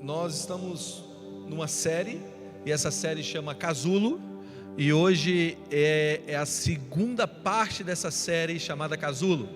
Nós estamos numa série, e essa série chama Casulo, e hoje é a segunda parte dessa série chamada Casulo.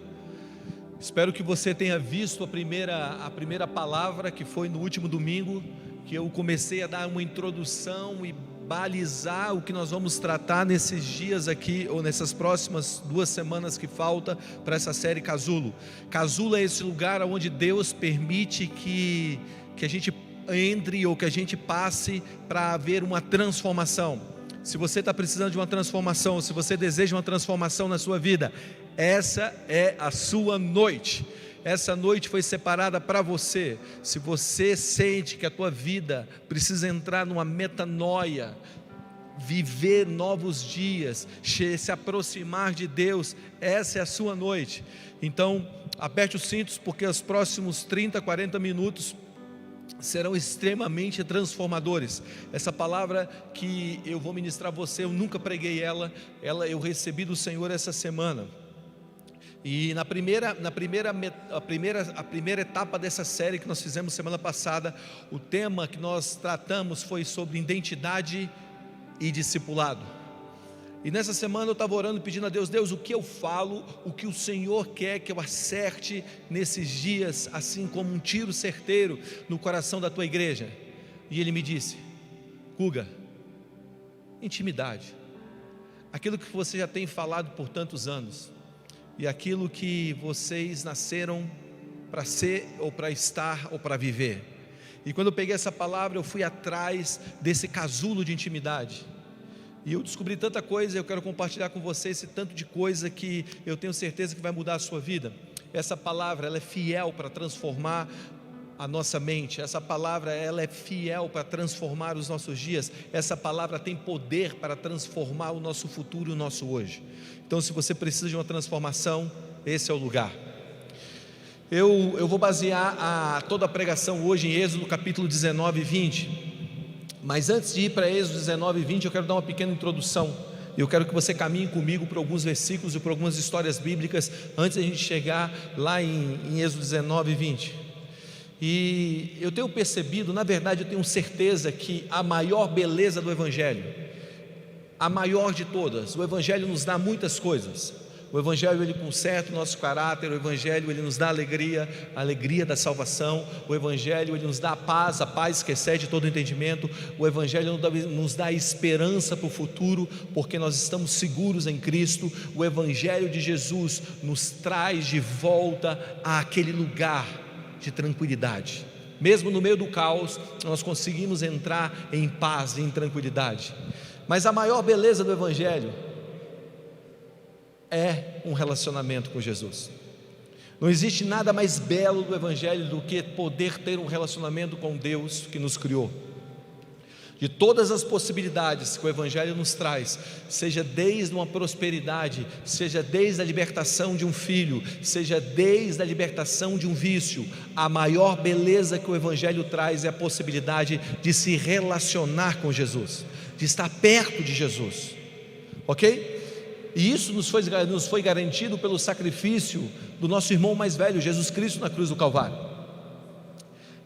Espero que você tenha visto a primeira palavra, que foi no último domingo, que eu comecei a dar uma introdução e balizar o que nós vamos tratar nesses dias aqui, ou nessas próximas 2 semanas que falta para essa série Casulo. Casulo é esse lugar onde Deus permite que a gente entre, ou que a gente passe para haver uma transformação. Se você está precisando de uma transformação, se você deseja uma transformação na sua vida, essa é a sua noite. Essa noite foi separada para você. Se você sente que a tua vida precisa entrar numa metanoia, viver novos dias, se aproximar de Deus, essa é a sua noite. Então aperte os cintos, porque os próximos 30, 40 minutos serão extremamente transformadores. Essa palavra que eu vou ministrar a você, eu nunca preguei ela eu recebi do Senhor essa semana. E a primeira etapa dessa série que nós fizemos semana passada, o tema que nós tratamos foi sobre identidade e discipulado. E nessa semana eu estava orando, pedindo a Deus: Deus, o que eu falo, o que o Senhor quer que eu acerte nesses dias, assim como um tiro certeiro no coração da tua igreja. E Ele me disse: Guga, intimidade, aquilo que você já tem falado por tantos anos, e aquilo que vocês nasceram para ser, ou para estar, ou para viver. E quando eu peguei essa palavra, eu fui atrás desse casulo de intimidade, e eu descobri tanta coisa. Eu quero compartilhar com você esse tanto de coisa que eu tenho certeza que vai mudar a sua vida. Essa palavra, ela é fiel para transformar a nossa mente. Essa palavra, ela é fiel para transformar os nossos dias. Essa palavra tem poder para transformar o nosso futuro e o nosso hoje. Então, se você precisa de uma transformação, esse é o lugar. Eu vou basear toda a pregação hoje em Êxodo capítulo 19 e 20. Mas antes de ir para Êxodo 19 e 20, eu quero dar uma pequena introdução. Eu quero que você caminhe comigo por alguns versículos e por algumas histórias bíblicas, antes de a gente chegar lá em Êxodo 19 e 20. E eu tenho percebido, na verdade eu tenho certeza que a maior beleza do Evangelho, a maior de todas, o Evangelho nos dá muitas coisas. O Evangelho, ele conserta o nosso caráter. O Evangelho, ele nos dá alegria, a alegria da salvação. O Evangelho, ele nos dá a paz que excede todo entendimento. O Evangelho nos dá esperança para o futuro, porque nós estamos seguros em Cristo. O Evangelho de Jesus nos traz de volta àquele lugar de tranquilidade. Mesmo no meio do caos, nós conseguimos entrar em paz e em tranquilidade. Mas a maior beleza do Evangelho é um relacionamento com Jesus. Não existe nada mais belo do Evangelho do que poder ter um relacionamento com Deus que nos criou. De todas as possibilidades que o Evangelho nos traz, seja desde uma prosperidade, seja desde a libertação de um filho, seja desde a libertação de um vício, a maior beleza que o Evangelho traz é a possibilidade de se relacionar com Jesus, de estar perto de Jesus, ok? E isso nos foi garantido pelo sacrifício do nosso irmão mais velho, Jesus Cristo, na cruz do Calvário.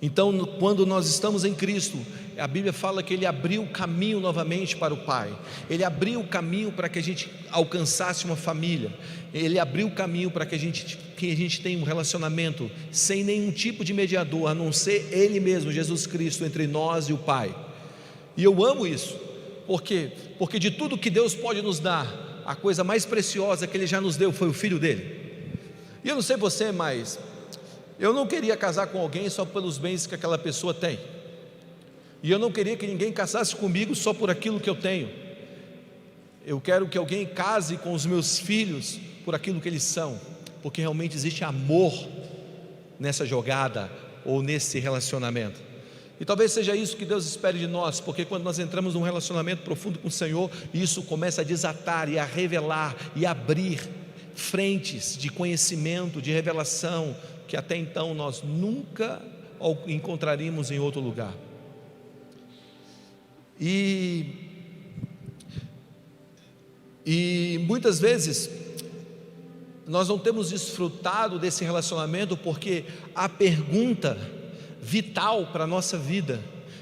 Então, quando nós estamos em Cristo, a Bíblia fala que Ele abriu o caminho novamente para o Pai. Ele abriu o caminho para que a gente alcançasse uma família. Ele abriu o caminho para que a gente tenha um relacionamento sem nenhum tipo de mediador, a não ser Ele mesmo, Jesus Cristo, entre nós e o Pai. E eu amo isso. Por quê? Porque de tudo que Deus pode nos dar, a coisa mais preciosa que Ele já nos deu foi o Filho dele. E eu não sei você, mas eu não queria casar com alguém só pelos bens que aquela pessoa tem. E eu não queria que ninguém casasse comigo só por aquilo que eu tenho. Eu quero que alguém case com os meus filhos por aquilo que eles são, porque realmente existe amor nessa jogada ou nesse relacionamento. E talvez seja isso que Deus espere de nós, porque quando nós entramos num relacionamento profundo com o Senhor, isso começa a desatar e a revelar e abrir frentes de conhecimento, de revelação, que até então nós nunca encontraríamos em outro lugar. E muitas vezes nós não temos desfrutado desse relacionamento, porque a pergunta vital para a nossa vida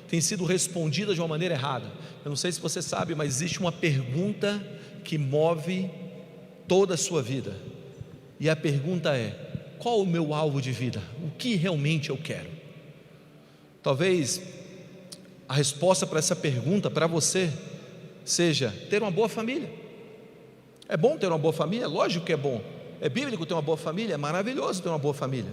tem sido respondida de uma maneira errada. Eu não sei se você sabe, mas existe uma pergunta que move toda a sua vida, e a pergunta é: qual o meu alvo de vida? O que realmente eu quero? Talvez a resposta para essa pergunta para você seja ter uma boa família. É bom ter uma boa família? Lógico que é bom. É bíblico ter uma boa família? É maravilhoso ter uma boa família.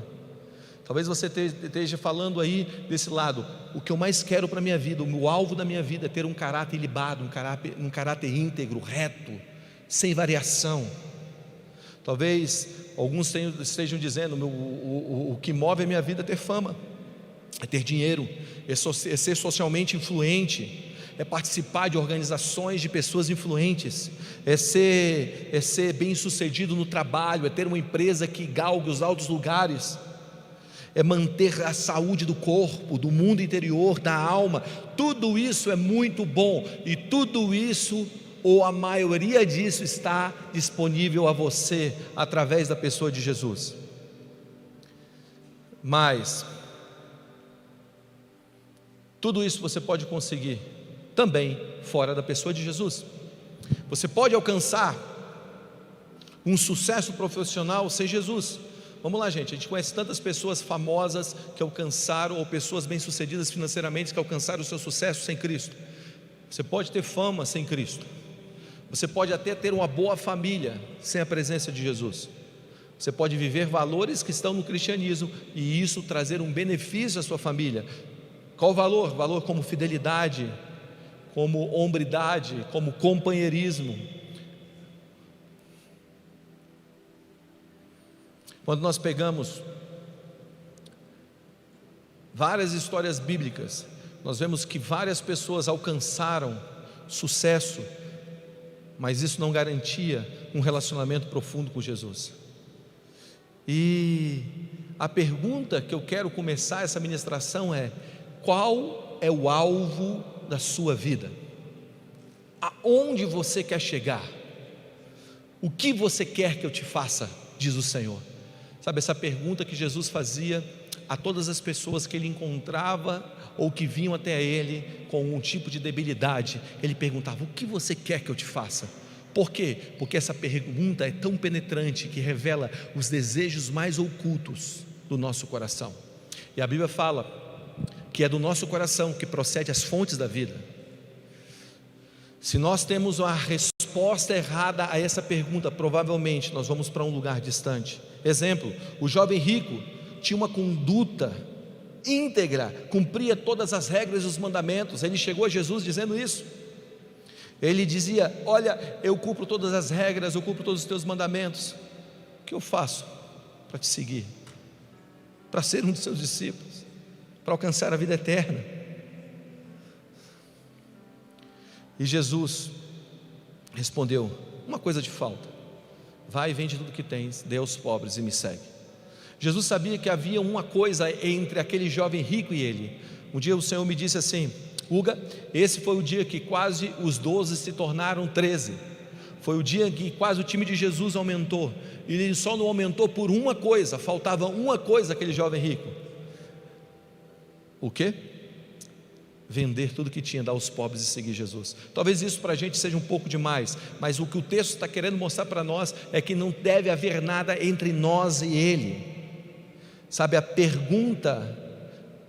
Talvez você esteja falando aí desse lado: o que eu mais quero para a minha vida, o meu alvo da minha vida é ter um caráter ilibado, um caráter íntegro, reto, sem variação. Talvez alguns estejam dizendo: o que move a minha vida é ter fama, é ter dinheiro, é ser socialmente influente, é participar de organizações de pessoas influentes, é ser bem sucedido no trabalho, é ter uma empresa que galgue os altos lugares, é manter a saúde do corpo, do mundo interior, da alma. Tudo isso é muito bom, e tudo isso, ou a maioria disso, está disponível a você através da pessoa de Jesus. Mas tudo isso você pode conseguir também fora da pessoa de Jesus. Você pode alcançar um sucesso profissional sem Jesus. Vamos lá, gente, a gente conhece tantas pessoas famosas que alcançaram, ou pessoas bem-sucedidas financeiramente que alcançaram o seu sucesso sem Cristo. Você pode ter fama sem Cristo. Você pode até ter uma boa família sem a presença de Jesus. Você pode viver valores que estão no cristianismo e isso trazer um benefício à sua família. Qual o valor? Valor como fidelidade, como hombridade, como companheirismo. Quando nós pegamos várias histórias bíblicas, nós vemos que várias pessoas alcançaram sucesso, mas isso não garantia um relacionamento profundo com Jesus. E a pergunta que eu quero começar essa ministração é: qual é o alvo da sua vida? Aonde você quer chegar? O que você quer que eu te faça? Diz o Senhor. Sabe, essa pergunta que Jesus fazia a todas as pessoas que ele encontrava ou que vinham até ele com um tipo de debilidade, ele perguntava: o que você quer que eu te faça? Por quê? Porque essa pergunta é tão penetrante que revela os desejos mais ocultos do nosso coração. E a Bíblia fala que é do nosso coração que procede as fontes da vida. Se nós temos uma resposta errada a essa pergunta, provavelmente nós vamos para um lugar distante. Exemplo: o jovem rico tinha uma conduta íntegra, cumpria todas as regras e os mandamentos. Ele chegou a Jesus dizendo isso. Ele dizia: olha, eu cumpro todas as regras, eu cumpro todos os teus mandamentos. O que eu faço para te seguir? Para ser um dos seus discípulos, para alcançar a vida eterna. E Jesus respondeu: uma coisa te falta, vai e vende tudo que tens, dê aos pobres e me segue. Jesus sabia que havia uma coisa entre aquele jovem rico e ele. Um dia o Senhor me disse assim: Uga, esse foi o dia que quase os 12 se tornaram 13. Foi o dia que quase o time de Jesus aumentou. E ele só não aumentou por uma coisa, faltava uma coisa aquele jovem rico. O quê? Vender tudo que tinha, dar aos pobres e seguir Jesus. Talvez isso para a gente seja um pouco demais, mas o que o texto está querendo mostrar para nós é que não deve haver nada entre nós e Ele. Sabe, a pergunta: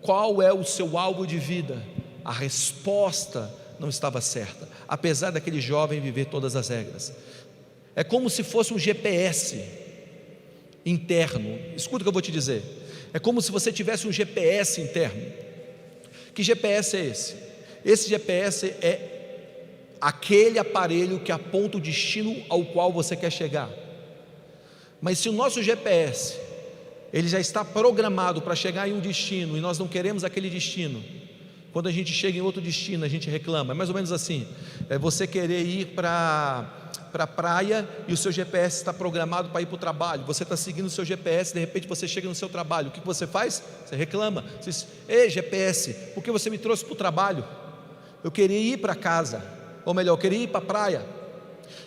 qual é o seu alvo de vida? A resposta não estava certa, apesar daquele jovem viver todas as regras. É como se fosse um GPS interno. Escuta o que eu vou te dizer. É como se você tivesse um GPS interno. Que GPS é esse? Esse GPS é aquele aparelho que aponta o destino ao qual você quer chegar. Mas se o nosso GPS, ele já está programado para chegar em um destino e nós não queremos aquele destino, quando a gente chega em outro destino a gente reclama. É mais ou menos assim: é você querer ir para a praia e o seu GPS está programado para ir para o trabalho. Você está seguindo o seu GPS, de repente você chega no seu trabalho, o que você faz? Você reclama. Você diz: ei, GPS, por que você me trouxe para o trabalho? Eu queria ir para casa, ou melhor, eu queria ir para a praia.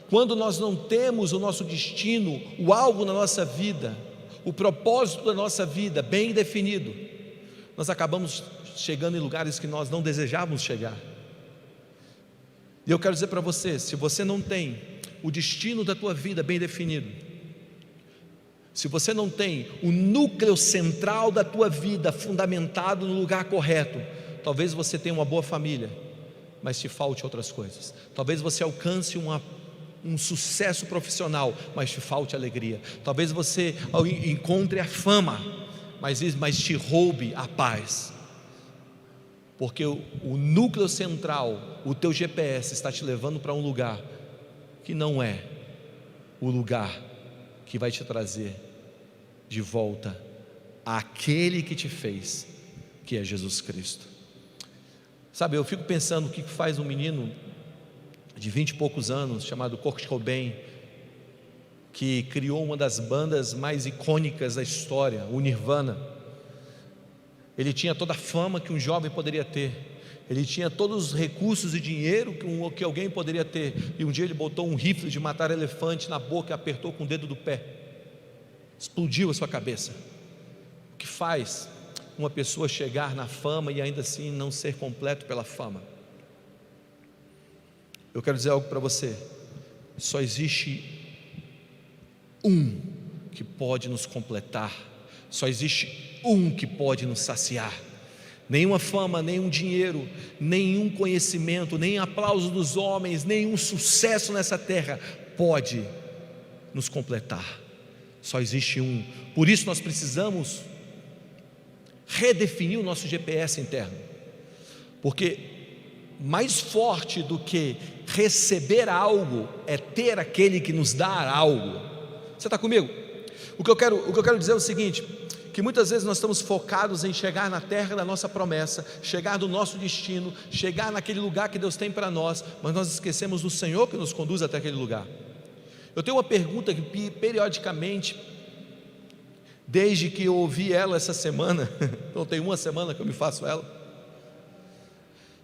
Quando nós não temos o nosso destino, o alvo na nossa vida, o propósito da nossa vida bem definido, nós acabamos chegando em lugares que nós não desejávamos chegar. E eu quero dizer para você, se você não tem o destino da tua vida bem definido, se você não tem o núcleo central da tua vida fundamentado no lugar correto, talvez você tenha uma boa família, mas te falte outras coisas. Talvez você alcance um sucesso profissional, mas te falte alegria. Talvez você encontre a fama, mas te roube a paz. Porque o núcleo central, o teu GPS está te levando para um lugar que não é o lugar que vai te trazer de volta àquele que te fez, que é Jesus Cristo. Sabe, eu fico pensando o que faz um menino de 20 e poucos anos, chamado Kurt Cobain, que criou uma das bandas mais icônicas da história, o Nirvana. Ele tinha toda a fama que um jovem poderia ter, ele tinha todos os recursos e dinheiro que alguém poderia ter, e um dia ele botou um rifle de matar elefante na boca e apertou com o dedo do pé, explodiu a sua cabeça. O que faz uma pessoa chegar na fama e ainda assim não ser completo pela fama? Eu quero dizer algo para você: só existe um que pode nos completar, só existe um que pode nos saciar. Nenhuma fama, nenhum dinheiro, nenhum conhecimento, nem aplauso dos homens, nenhum sucesso nessa terra pode nos completar. Só existe um. Por isso nós precisamos redefinir o nosso GPS interno, porque mais forte do que receber algo é ter aquele que nos dá algo. Você está comigo? O que eu quero dizer é o seguinte: que muitas vezes nós estamos focados em chegar na terra da nossa promessa, chegar no nosso destino, chegar naquele lugar que Deus tem para nós, mas nós esquecemos do Senhor que nos conduz até aquele lugar. Eu tenho uma pergunta que periodicamente, desde que eu ouvi ela essa semana, não tem uma semana que eu me faço ela,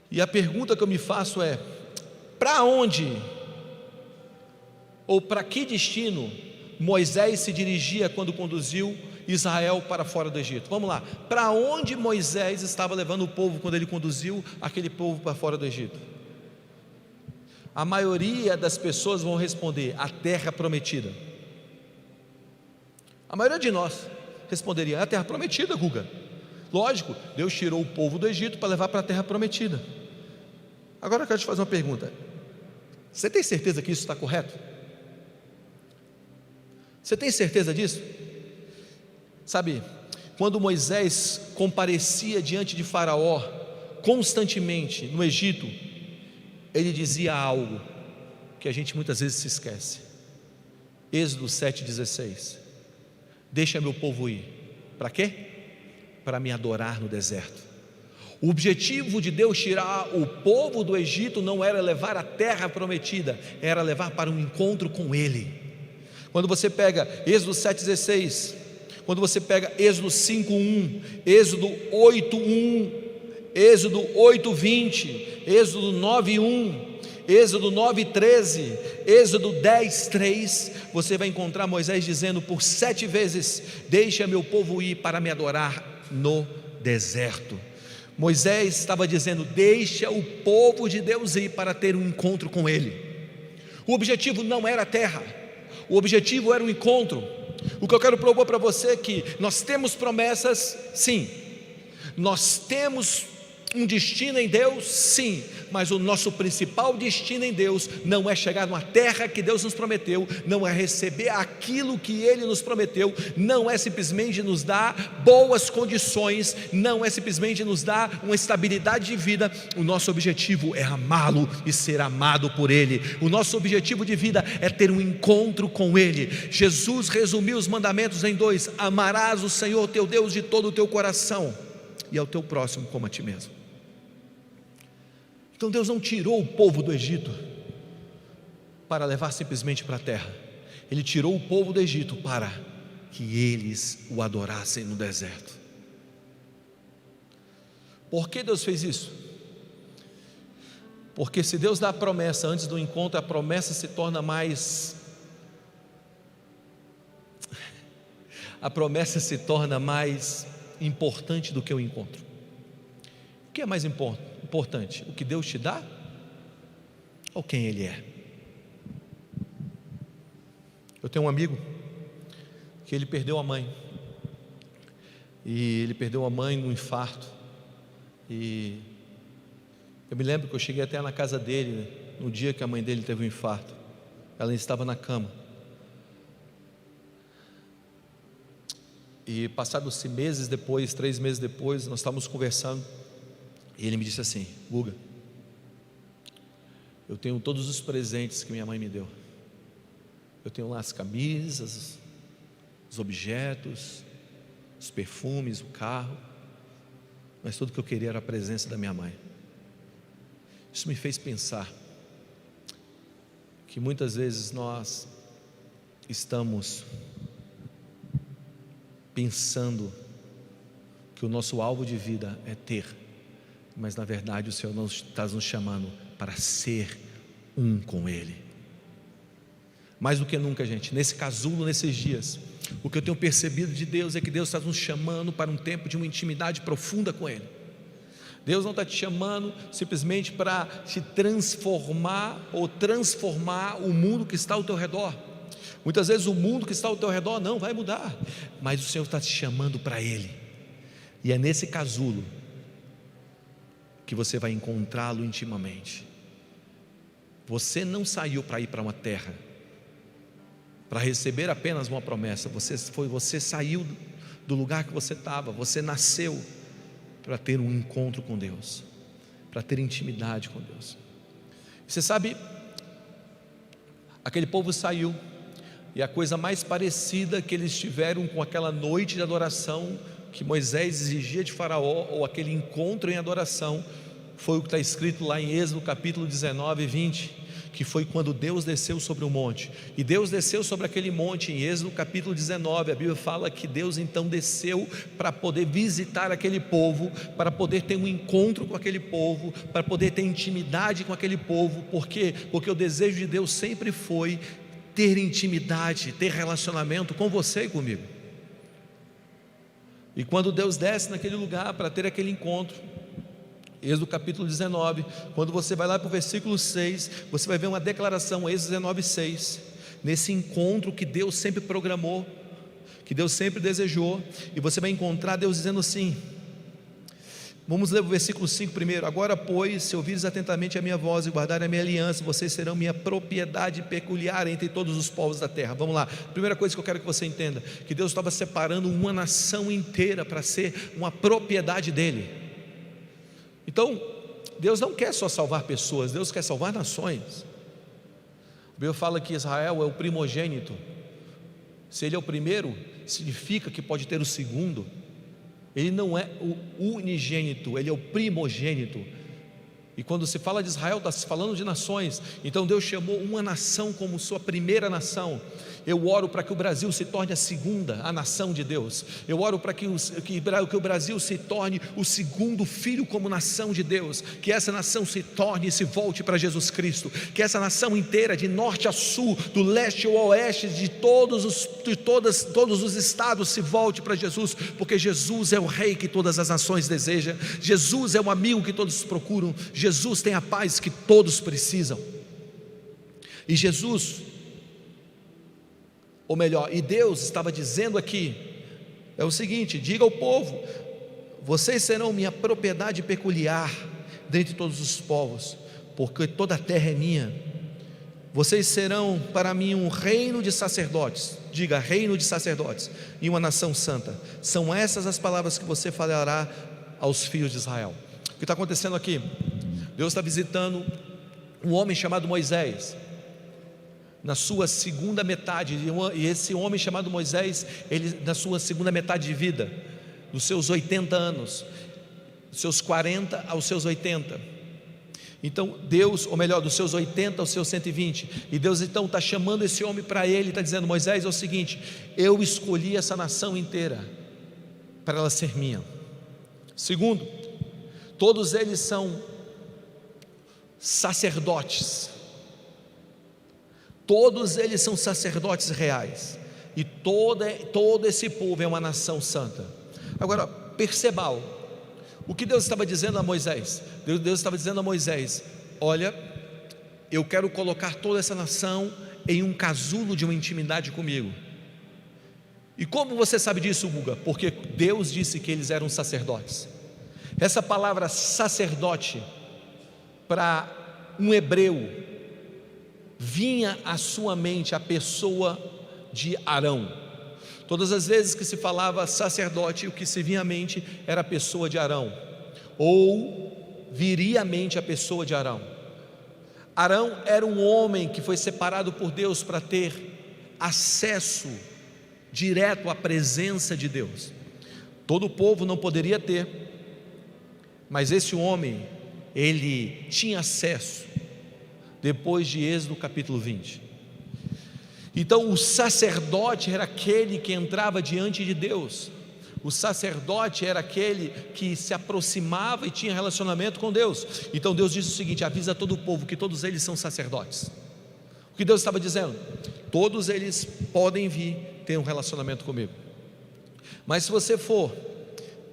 e a pergunta que eu me faço é: para onde ou para que destino Moisés se dirigia quando conduziu Israel para fora do Egito? Vamos lá, para onde Moisés estava levando o povo quando ele conduziu aquele povo para fora do Egito? A maioria das pessoas vão responder: a terra prometida. A maioria de nós responderia: a terra prometida, Guga. Lógico, Deus tirou o povo do Egito para levar para a terra prometida. Agora eu quero te fazer uma pergunta: você tem certeza que isso está correto? Você tem certeza disso? Sabe, quando Moisés comparecia diante de Faraó constantemente no Egito, ele dizia algo que a gente muitas vezes se esquece. Êxodo 7,16: deixa meu povo ir. Para quê? Para me adorar no deserto. O objetivo de Deus tirar o povo do Egito não era levar a terra prometida, era levar para um encontro com Ele. Quando você pega Êxodo 7,16, quando você pega Êxodo 5,1, Êxodo 8,1, Êxodo 8,20, Êxodo 9,1, Êxodo 9,13, Êxodo 10,3, você vai encontrar Moisés dizendo por 7 vezes: deixa meu povo ir para me adorar no deserto. Moisés estava dizendo: deixa o povo de Deus ir para ter um encontro com Ele. O objetivo não era a terra, o objetivo era o encontro. O que eu quero propor para você é que nós temos promessas, sim, nós temos um destino em Deus, sim, mas o nosso principal destino em Deus não é chegar numa terra que Deus nos prometeu, não é receber aquilo que Ele nos prometeu, não é simplesmente nos dar boas condições, não é simplesmente nos dar uma estabilidade de vida. O nosso objetivo é amá-lo e ser amado por Ele. O nosso objetivo de vida é ter um encontro com Ele. Jesus resumiu os mandamentos em 2: amarás o Senhor teu Deus de todo o teu coração e ao teu próximo como a ti mesmo. Então Deus não tirou o povo do Egito para levar simplesmente para a terra, Ele tirou o povo do Egito para que eles o adorassem no deserto. Por que Deus fez isso? Porque se Deus dá a promessa antes do encontro, a promessa se torna mais importante do que o encontro? O que é mais importante? O que Deus te dá? Ou quem Ele é? Eu tenho um amigo que ele perdeu a mãe. E ele perdeu a mãe num infarto. E eu me lembro que eu cheguei até na casa dele no dia que a mãe dele teve um infarto. Ela estava na cama. E passados meses depois, 3 meses depois, nós estávamos conversando. E ele me disse assim: Guga, eu tenho todos os presentes que minha mãe me deu. Eu tenho lá as camisas, os objetos, os perfumes, o carro, mas tudo que eu queria era a presença da minha mãe. Isso me fez pensar que muitas vezes nós estamos pensando que o nosso alvo de vida é ter, mas na verdade o Senhor está nos chamando para ser um com Ele. Mais do que nunca, gente, nesse casulo, nesses dias, o que eu tenho percebido de Deus é que Deus está nos chamando para um tempo de uma intimidade profunda com Ele. Deus não está te chamando simplesmente para te transformar ou transformar o mundo que está ao teu redor. Muitas vezes o mundo que está ao teu redor não vai mudar, mas o Senhor está te chamando para Ele. E é nesse casulo que você vai encontrá-lo intimamente. Você não saiu para ir para uma terra para receber apenas uma promessa. Você saiu do lugar que você estava. Você nasceu para ter um encontro com Deus, para ter intimidade com Deus. Você sabe, aquele povo saiu, e a coisa mais parecida que eles tiveram com aquela noite de adoração que Moisés exigia de Faraó, ou aquele encontro em adoração, foi o que está escrito lá em Êxodo capítulo 19 e 20, que foi quando Deus desceu sobre o monte. E Deus desceu sobre aquele monte em Êxodo capítulo 19, a Bíblia fala que Deus então desceu para poder visitar aquele povo, para poder ter um encontro com aquele povo, para poder ter intimidade com aquele povo. Por quê? Porque o desejo de Deus sempre foi ter intimidade, ter relacionamento com você e comigo. E quando Deus desce naquele lugar para ter aquele encontro, Êxodo capítulo 19, quando você vai lá para o versículo 6, você vai ver uma declaração, Êxodo 19, 6, nesse encontro que Deus sempre programou, que Deus sempre desejou, e você vai encontrar Deus dizendo assim, vamos ler o versículo 5 primeiro: agora pois, se ouvires atentamente a minha voz e guardarem a minha aliança, vocês serão minha propriedade peculiar entre todos os povos da terra. Vamos lá, primeira coisa que eu quero que você entenda, que Deus estava separando uma nação inteira para ser uma propriedade dele. Então, Deus não quer só salvar pessoas, Deus quer salvar nações. A Bíblia fala que Israel é o primogênito. Se ele é o primeiro, significa que pode ter o segundo. Ele não é o unigênito, ele é o primogênito. E quando se fala de Israel, está se falando de nações. Então Deus chamou uma nação como sua primeira nação. Eu oro para que o Brasil se torne a segunda, a nação de Deus. Eu oro para que o Brasil se torne o segundo filho como nação de Deus. Que essa nação se torne e se volte para Jesus Cristo. Que essa nação inteira, de norte a sul, do leste ao oeste, de todos os estados, se volte para Jesus. Porque Jesus é o Rei que todas as nações desejam. Jesus é o amigo que todos procuram. Jesus tem a paz que todos precisam. E Jesus, ou melhor, e Deus estava dizendo aqui, é o seguinte: diga ao povo, vocês serão minha propriedade peculiar dentre todos os povos, porque toda a terra é minha. Vocês serão para mim um reino de sacerdotes, diga reino de sacerdotes, e uma nação santa. São essas as palavras que você falará aos filhos de Israel. O que está acontecendo aqui? Deus está visitando um homem chamado Moisés, na sua segunda metade, e esse homem chamado Moisés, ele na sua segunda metade de vida, dos seus 80 anos, dos seus 40 aos seus 80, então Deus, ou melhor, dos seus 80 aos seus 120, e Deus então está chamando esse homem para ele, está dizendo: Moisés, é o seguinte, eu escolhi essa nação inteira, para ela ser minha. Segundo, todos eles são sacerdotes, todos eles são sacerdotes reais, e todo esse povo é uma nação santa. Agora, percebal. O que Deus estava dizendo a Moisés? Deus estava dizendo a Moisés: olha, eu quero colocar toda essa nação em um casulo de uma intimidade comigo. E como você sabe disso, Guga? Porque Deus disse que eles eram sacerdotes. Essa palavra sacerdote, para um hebreu, vinha à sua mente a pessoa de Arão. Todas as vezes que se falava sacerdote, o que se vinha à mente era a pessoa de Arão, ou viria à mente a pessoa de Arão. Arão era um homem que foi separado por Deus para ter acesso direto à presença de Deus. Todo o povo não poderia ter, mas esse homem, ele tinha acesso, depois de Êxodo capítulo 20. Então o sacerdote era aquele que entrava diante de Deus. O sacerdote era aquele que se aproximava e tinha relacionamento com Deus. Então Deus disse o seguinte: avisa todo o povo que todos eles são sacerdotes. O que Deus estava dizendo? Todos eles podem vir ter um relacionamento comigo. Mas se você for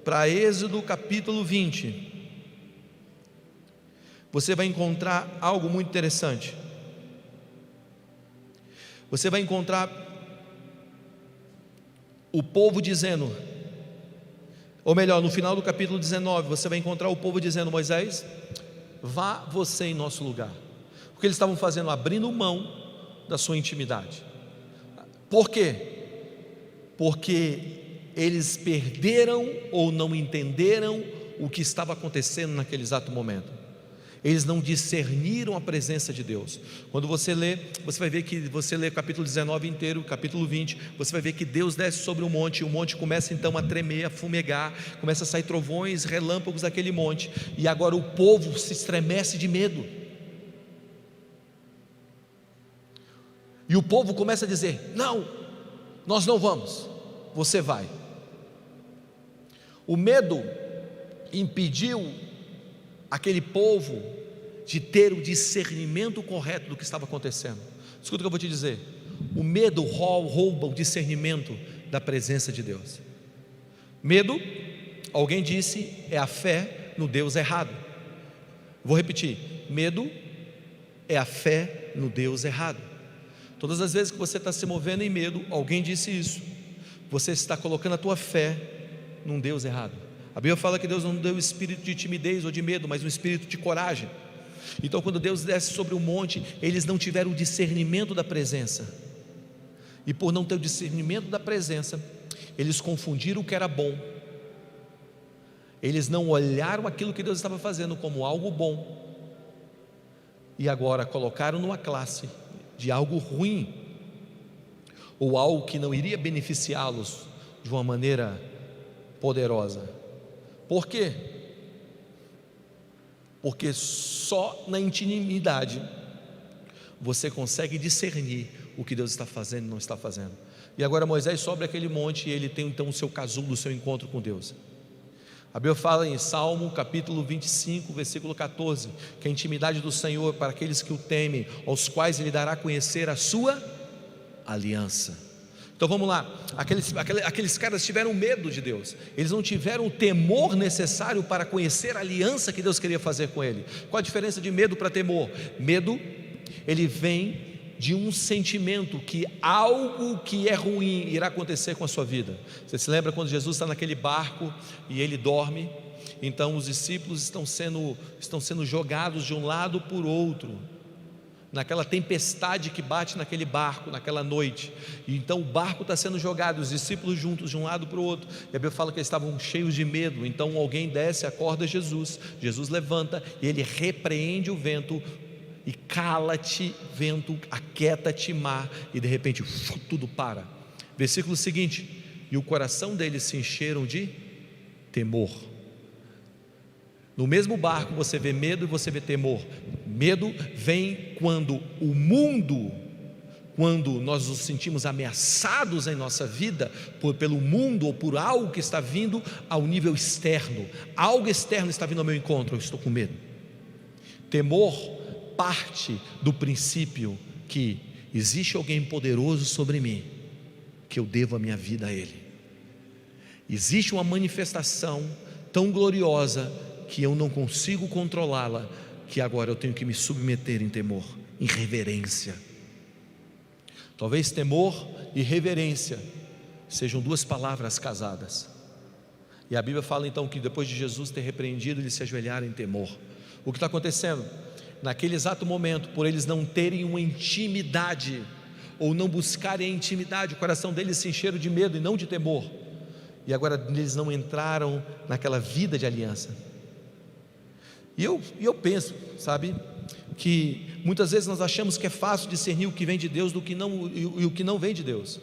para Êxodo capítulo 20, você vai encontrar algo muito interessante. Você vai encontrar o povo dizendo, ou melhor, no final do capítulo 19, você vai encontrar o povo dizendo: Moisés, vá você em nosso lugar. O que eles estavam fazendo? Abrindo mão da sua intimidade. Por quê? Porque eles perderam ou não entenderam o que estava acontecendo naquele exato momento. Eles não discerniram a presença de Deus. Quando você lê, você vai ver que, você lê o capítulo 19 inteiro, capítulo 20, você vai ver que Deus desce sobre o monte, e o monte começa então a tremer, a fumegar, começa a sair trovões, relâmpagos daquele monte, e agora o povo se estremece de medo, e o povo começa a dizer: não, nós não vamos, você vai. O medo impediu aquele povo de ter o discernimento correto do que estava acontecendo. Escuta o que eu vou te dizer: o medo rouba o discernimento da presença de Deus. Medo, alguém disse, é a fé no Deus errado. Vou repetir: medo é a fé no Deus errado. Todas as vezes que você está se movendo em medo, alguém disse isso, você está colocando a tua fé num Deus errado. A Bíblia fala que Deus não deu espírito de timidez ou de medo, mas um espírito de coragem. Então quando Deus desce sobre o monte, eles não tiveram o discernimento da presença, e por não ter o discernimento da presença, eles confundiram o que era bom, eles não olharam aquilo que Deus estava fazendo como algo bom, e agora colocaram numa classe de algo ruim, ou algo que não iria beneficiá-los de uma maneira poderosa. Por quê? Porque só na intimidade você consegue discernir o que Deus está fazendo e não está fazendo. E agora Moisés sobe aquele monte e ele tem então o seu casulo, o seu encontro com Deus. A Bíblia fala em Salmo capítulo 25, versículo 14, que a intimidade do Senhor para aqueles que o temem, aos quais Ele dará a conhecer a sua aliança. Então vamos lá, aqueles caras tiveram medo de Deus, eles não tiveram o temor necessário para conhecer a aliança que Deus queria fazer com ele. Qual a diferença de medo para temor? Medo, ele vem de um sentimento que algo que é ruim irá acontecer com a sua vida. Você se lembra quando Jesus está naquele barco e ele dorme? Então os discípulos estão sendo jogados de um lado por outro, naquela tempestade que bate naquele barco, naquela noite, e então o barco está sendo jogado, os discípulos juntos de um lado para o outro, e a Bíblia fala que eles estavam cheios de medo. Então alguém desce, acorda Jesus, Jesus levanta e ele repreende o vento, e cala-te vento, aquieta-te mar, e de repente tudo para. Versículo seguinte: e o coração deles se encheram de temor. No mesmo barco você vê medo e você vê temor. Medo vem quando o mundo, quando nós nos sentimos ameaçados em nossa vida pelo mundo ou por algo que está vindo ao nível externo. Algo externo está vindo ao meu encontro, eu estou com medo. Temor parte do princípio que existe alguém poderoso sobre mim, que eu devo a minha vida a Ele. Existe uma manifestação tão gloriosa que eu não consigo controlá-la, que agora eu tenho que me submeter em temor, em reverência. Talvez temor e reverência sejam duas palavras casadas. E a Bíblia fala então que depois de Jesus ter repreendido, eles se ajoelharam em temor. O que está acontecendo? Naquele exato momento, por eles não terem uma intimidade, ou não buscarem a intimidade, o coração deles se encheram de medo e não de temor. E agora eles não entraram naquela vida de aliança. E eu penso, sabe, que muitas vezes nós achamos que é fácil discernir o que vem de Deus do que não, e o que não vem de Deus.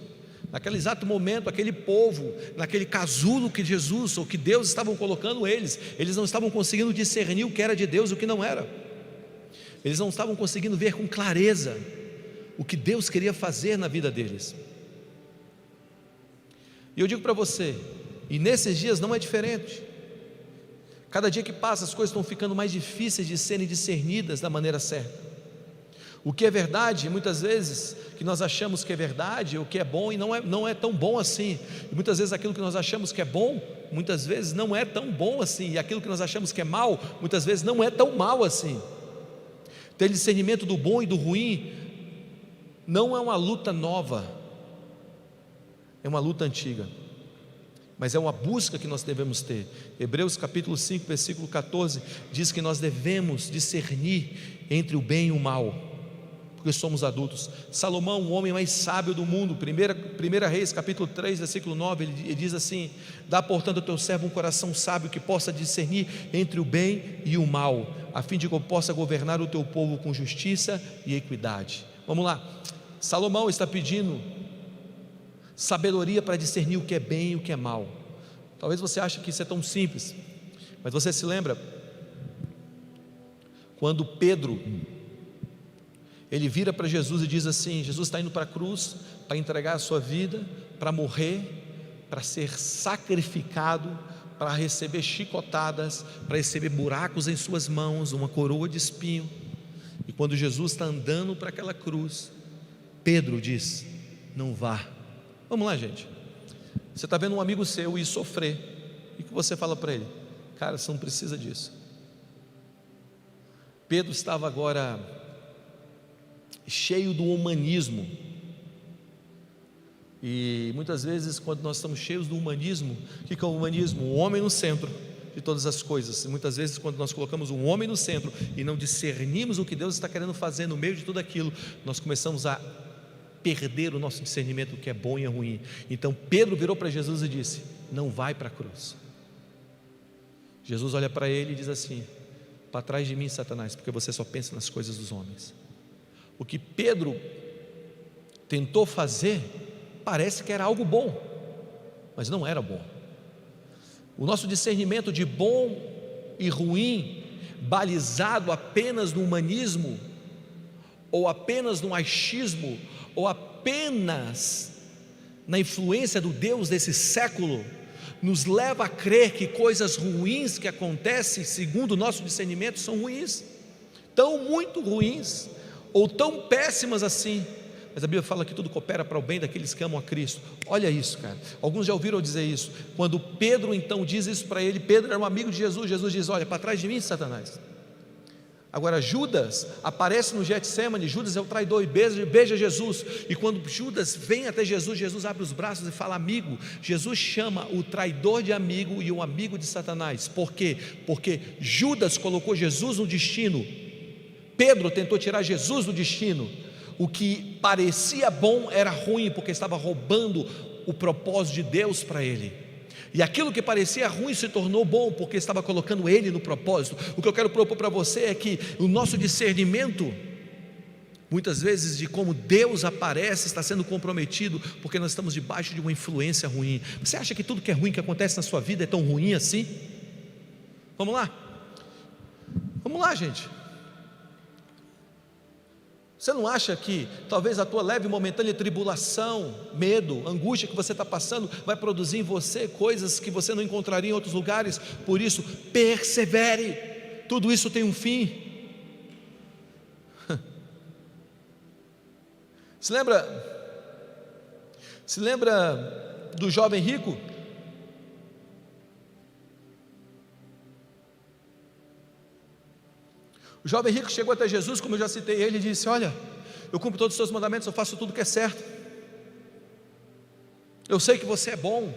Naquele exato momento, aquele povo, naquele casulo que Jesus ou que Deus estavam colocando eles não estavam conseguindo discernir o que era de Deus e o que não era. Eles não estavam conseguindo ver com clareza o que Deus queria fazer na vida deles. E eu digo para você, e nesses dias não é diferente. Cada dia que passa, as coisas estão ficando mais difíceis de serem discernidas da maneira certa. O que é verdade, muitas vezes, que nós achamos que é verdade, o que é bom, e não é tão bom assim. E muitas vezes aquilo que nós achamos que é bom, muitas vezes não é tão bom assim. E aquilo que nós achamos que é mal, muitas vezes não é tão mal assim. Ter discernimento do bom e do ruim não é uma luta nova, é uma luta antiga, mas é uma busca que nós devemos ter. Hebreus capítulo 5, versículo 14, diz que nós devemos discernir entre o bem e o mal, porque somos adultos. Salomão, o homem mais sábio do mundo, 1 Reis capítulo 3, versículo 9, ele diz assim: dá portanto ao teu servo um coração sábio, que possa discernir entre o bem e o mal, a fim de que eu possa governar o teu povo com justiça e equidade. Vamos lá, Salomão está pedindo sabedoria para discernir o que é bem e o que é mal. Talvez você ache que isso é tão simples, mas você se lembra quando Pedro, ele vira para Jesus e diz assim: Jesus está indo para a cruz, para entregar a sua vida, para morrer, para ser sacrificado, para receber chicotadas, para receber buracos em suas mãos, uma coroa de espinho. E quando Jesus está andando para aquela cruz, Pedro diz: não vá. Vamos lá, gente, você está vendo um amigo seu ir sofrer, e que você fala para ele: cara, você não precisa disso. Pedro estava agora cheio do humanismo, e muitas vezes quando nós estamos cheios do humanismo, o que é o humanismo? O homem no centro de todas as coisas. E muitas vezes quando nós colocamos um homem no centro e não discernimos o que Deus está querendo fazer no meio de tudo aquilo, nós começamos a perder o nosso discernimento do que é bom e é ruim. Então Pedro virou para Jesus e disse: não vai para a cruz. Jesus olha para ele e diz assim: para trás de mim, Satanás, porque você só pensa nas coisas dos homens. O que Pedro tentou fazer parece que era algo bom, mas não era bom. O nosso discernimento de bom e ruim, balizado apenas no humanismo, ou apenas no achismo, ou apenas na influência do Deus desse século, nos leva a crer que coisas ruins que acontecem segundo o nosso discernimento são ruins, tão muito ruins, ou tão péssimas assim. Mas a Bíblia fala que tudo coopera para o bem daqueles que amam a Cristo. Olha isso, cara, alguns já ouviram dizer isso. Quando Pedro então diz isso para ele, Pedro era um amigo de Jesus, Jesus diz: olha, para trás de mim, Satanás. Agora Judas aparece no Getsemane, Judas é o traidor e beija Jesus, e quando Judas vem até Jesus, Jesus abre os braços e fala: amigo. Jesus chama o traidor de amigo e o amigo de Satanás. Por quê? Porque Judas colocou Jesus no destino, Pedro tentou tirar Jesus do destino. O que parecia bom era ruim, porque estava roubando o propósito de Deus para ele. E aquilo que parecia ruim se tornou bom, porque estava colocando ele no propósito. O que eu quero propor para você é que o nosso discernimento, muitas vezes, de como Deus aparece, está sendo comprometido, porque nós estamos debaixo de uma influência ruim. Você acha que tudo que é ruim que acontece na sua vida é tão ruim assim? Vamos lá? Vamos lá, gente. Você não acha que talvez a tua leve e momentânea tribulação, medo, angústia que você está passando vai produzir em você coisas que você não encontraria em outros lugares? Por isso, persevere, tudo isso tem um fim. Se lembra do jovem rico? O jovem rico chegou até Jesus, como eu já citei ele, e disse: olha, eu cumpro todos os seus mandamentos, eu faço tudo que é certo, eu sei que você é bom.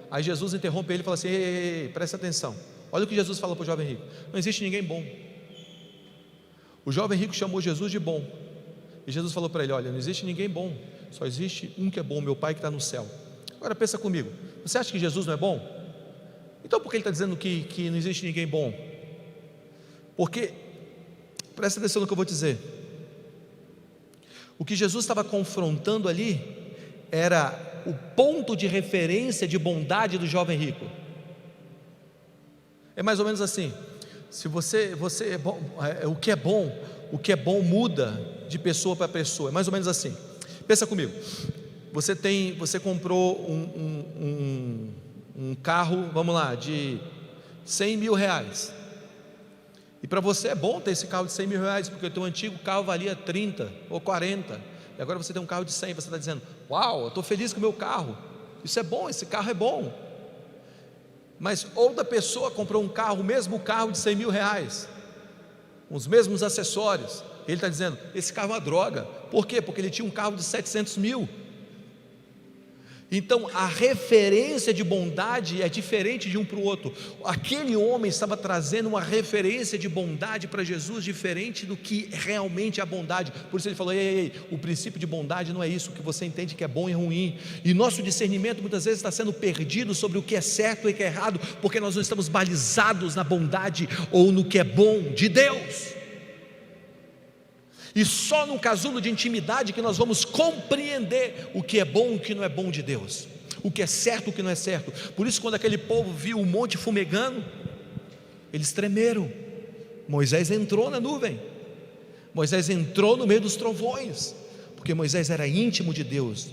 Aí Jesus interrompe ele e fala assim: ei, presta atenção, olha o que Jesus falou para o jovem rico: não existe ninguém bom. O jovem rico chamou Jesus de bom, e Jesus falou para ele: olha, não existe ninguém bom, só existe um que é bom, meu Pai que está no céu. Agora pensa comigo, você acha que Jesus não é bom? Então por que ele está dizendo que não existe ninguém bom? Porque, presta atenção no que eu vou dizer, o que Jesus estava confrontando ali era o ponto de referência de bondade do jovem rico. É mais ou menos assim: se você é bom, o que é bom muda de pessoa para pessoa. É mais ou menos assim. Pensa comigo, você comprou um carro, vamos lá, de 100 mil reais, e para você é bom ter esse carro de 100 mil reais, porque o teu antigo carro valia 30 ou 40, e agora você tem um carro de 100, você está dizendo: uau, eu estou feliz com o meu carro, isso é bom, esse carro é bom. Mas outra pessoa comprou um carro, o mesmo carro de 100 mil reais, com os mesmos acessórios, ele está dizendo: esse carro é uma droga. Por quê? Porque ele tinha um carro de 700 mil. Então a referência de bondade é diferente de um para o outro. Aquele homem estava trazendo uma referência de bondade para Jesus, diferente do que realmente é a bondade. Por isso ele falou: ei, o princípio de bondade não é isso, o que você entende que é bom e ruim. E nosso discernimento muitas vezes está sendo perdido sobre o que é certo e o que é errado, porque nós não estamos balizados na bondade ou no que é bom de Deus. E só num casulo de intimidade que nós vamos compreender o que é bom e o que não é bom de Deus, o que é certo e o que não é certo. Por isso, quando aquele povo viu o monte fumegando, eles tremeram. Moisés entrou na nuvem, Moisés entrou no meio dos trovões, porque Moisés era íntimo de Deus.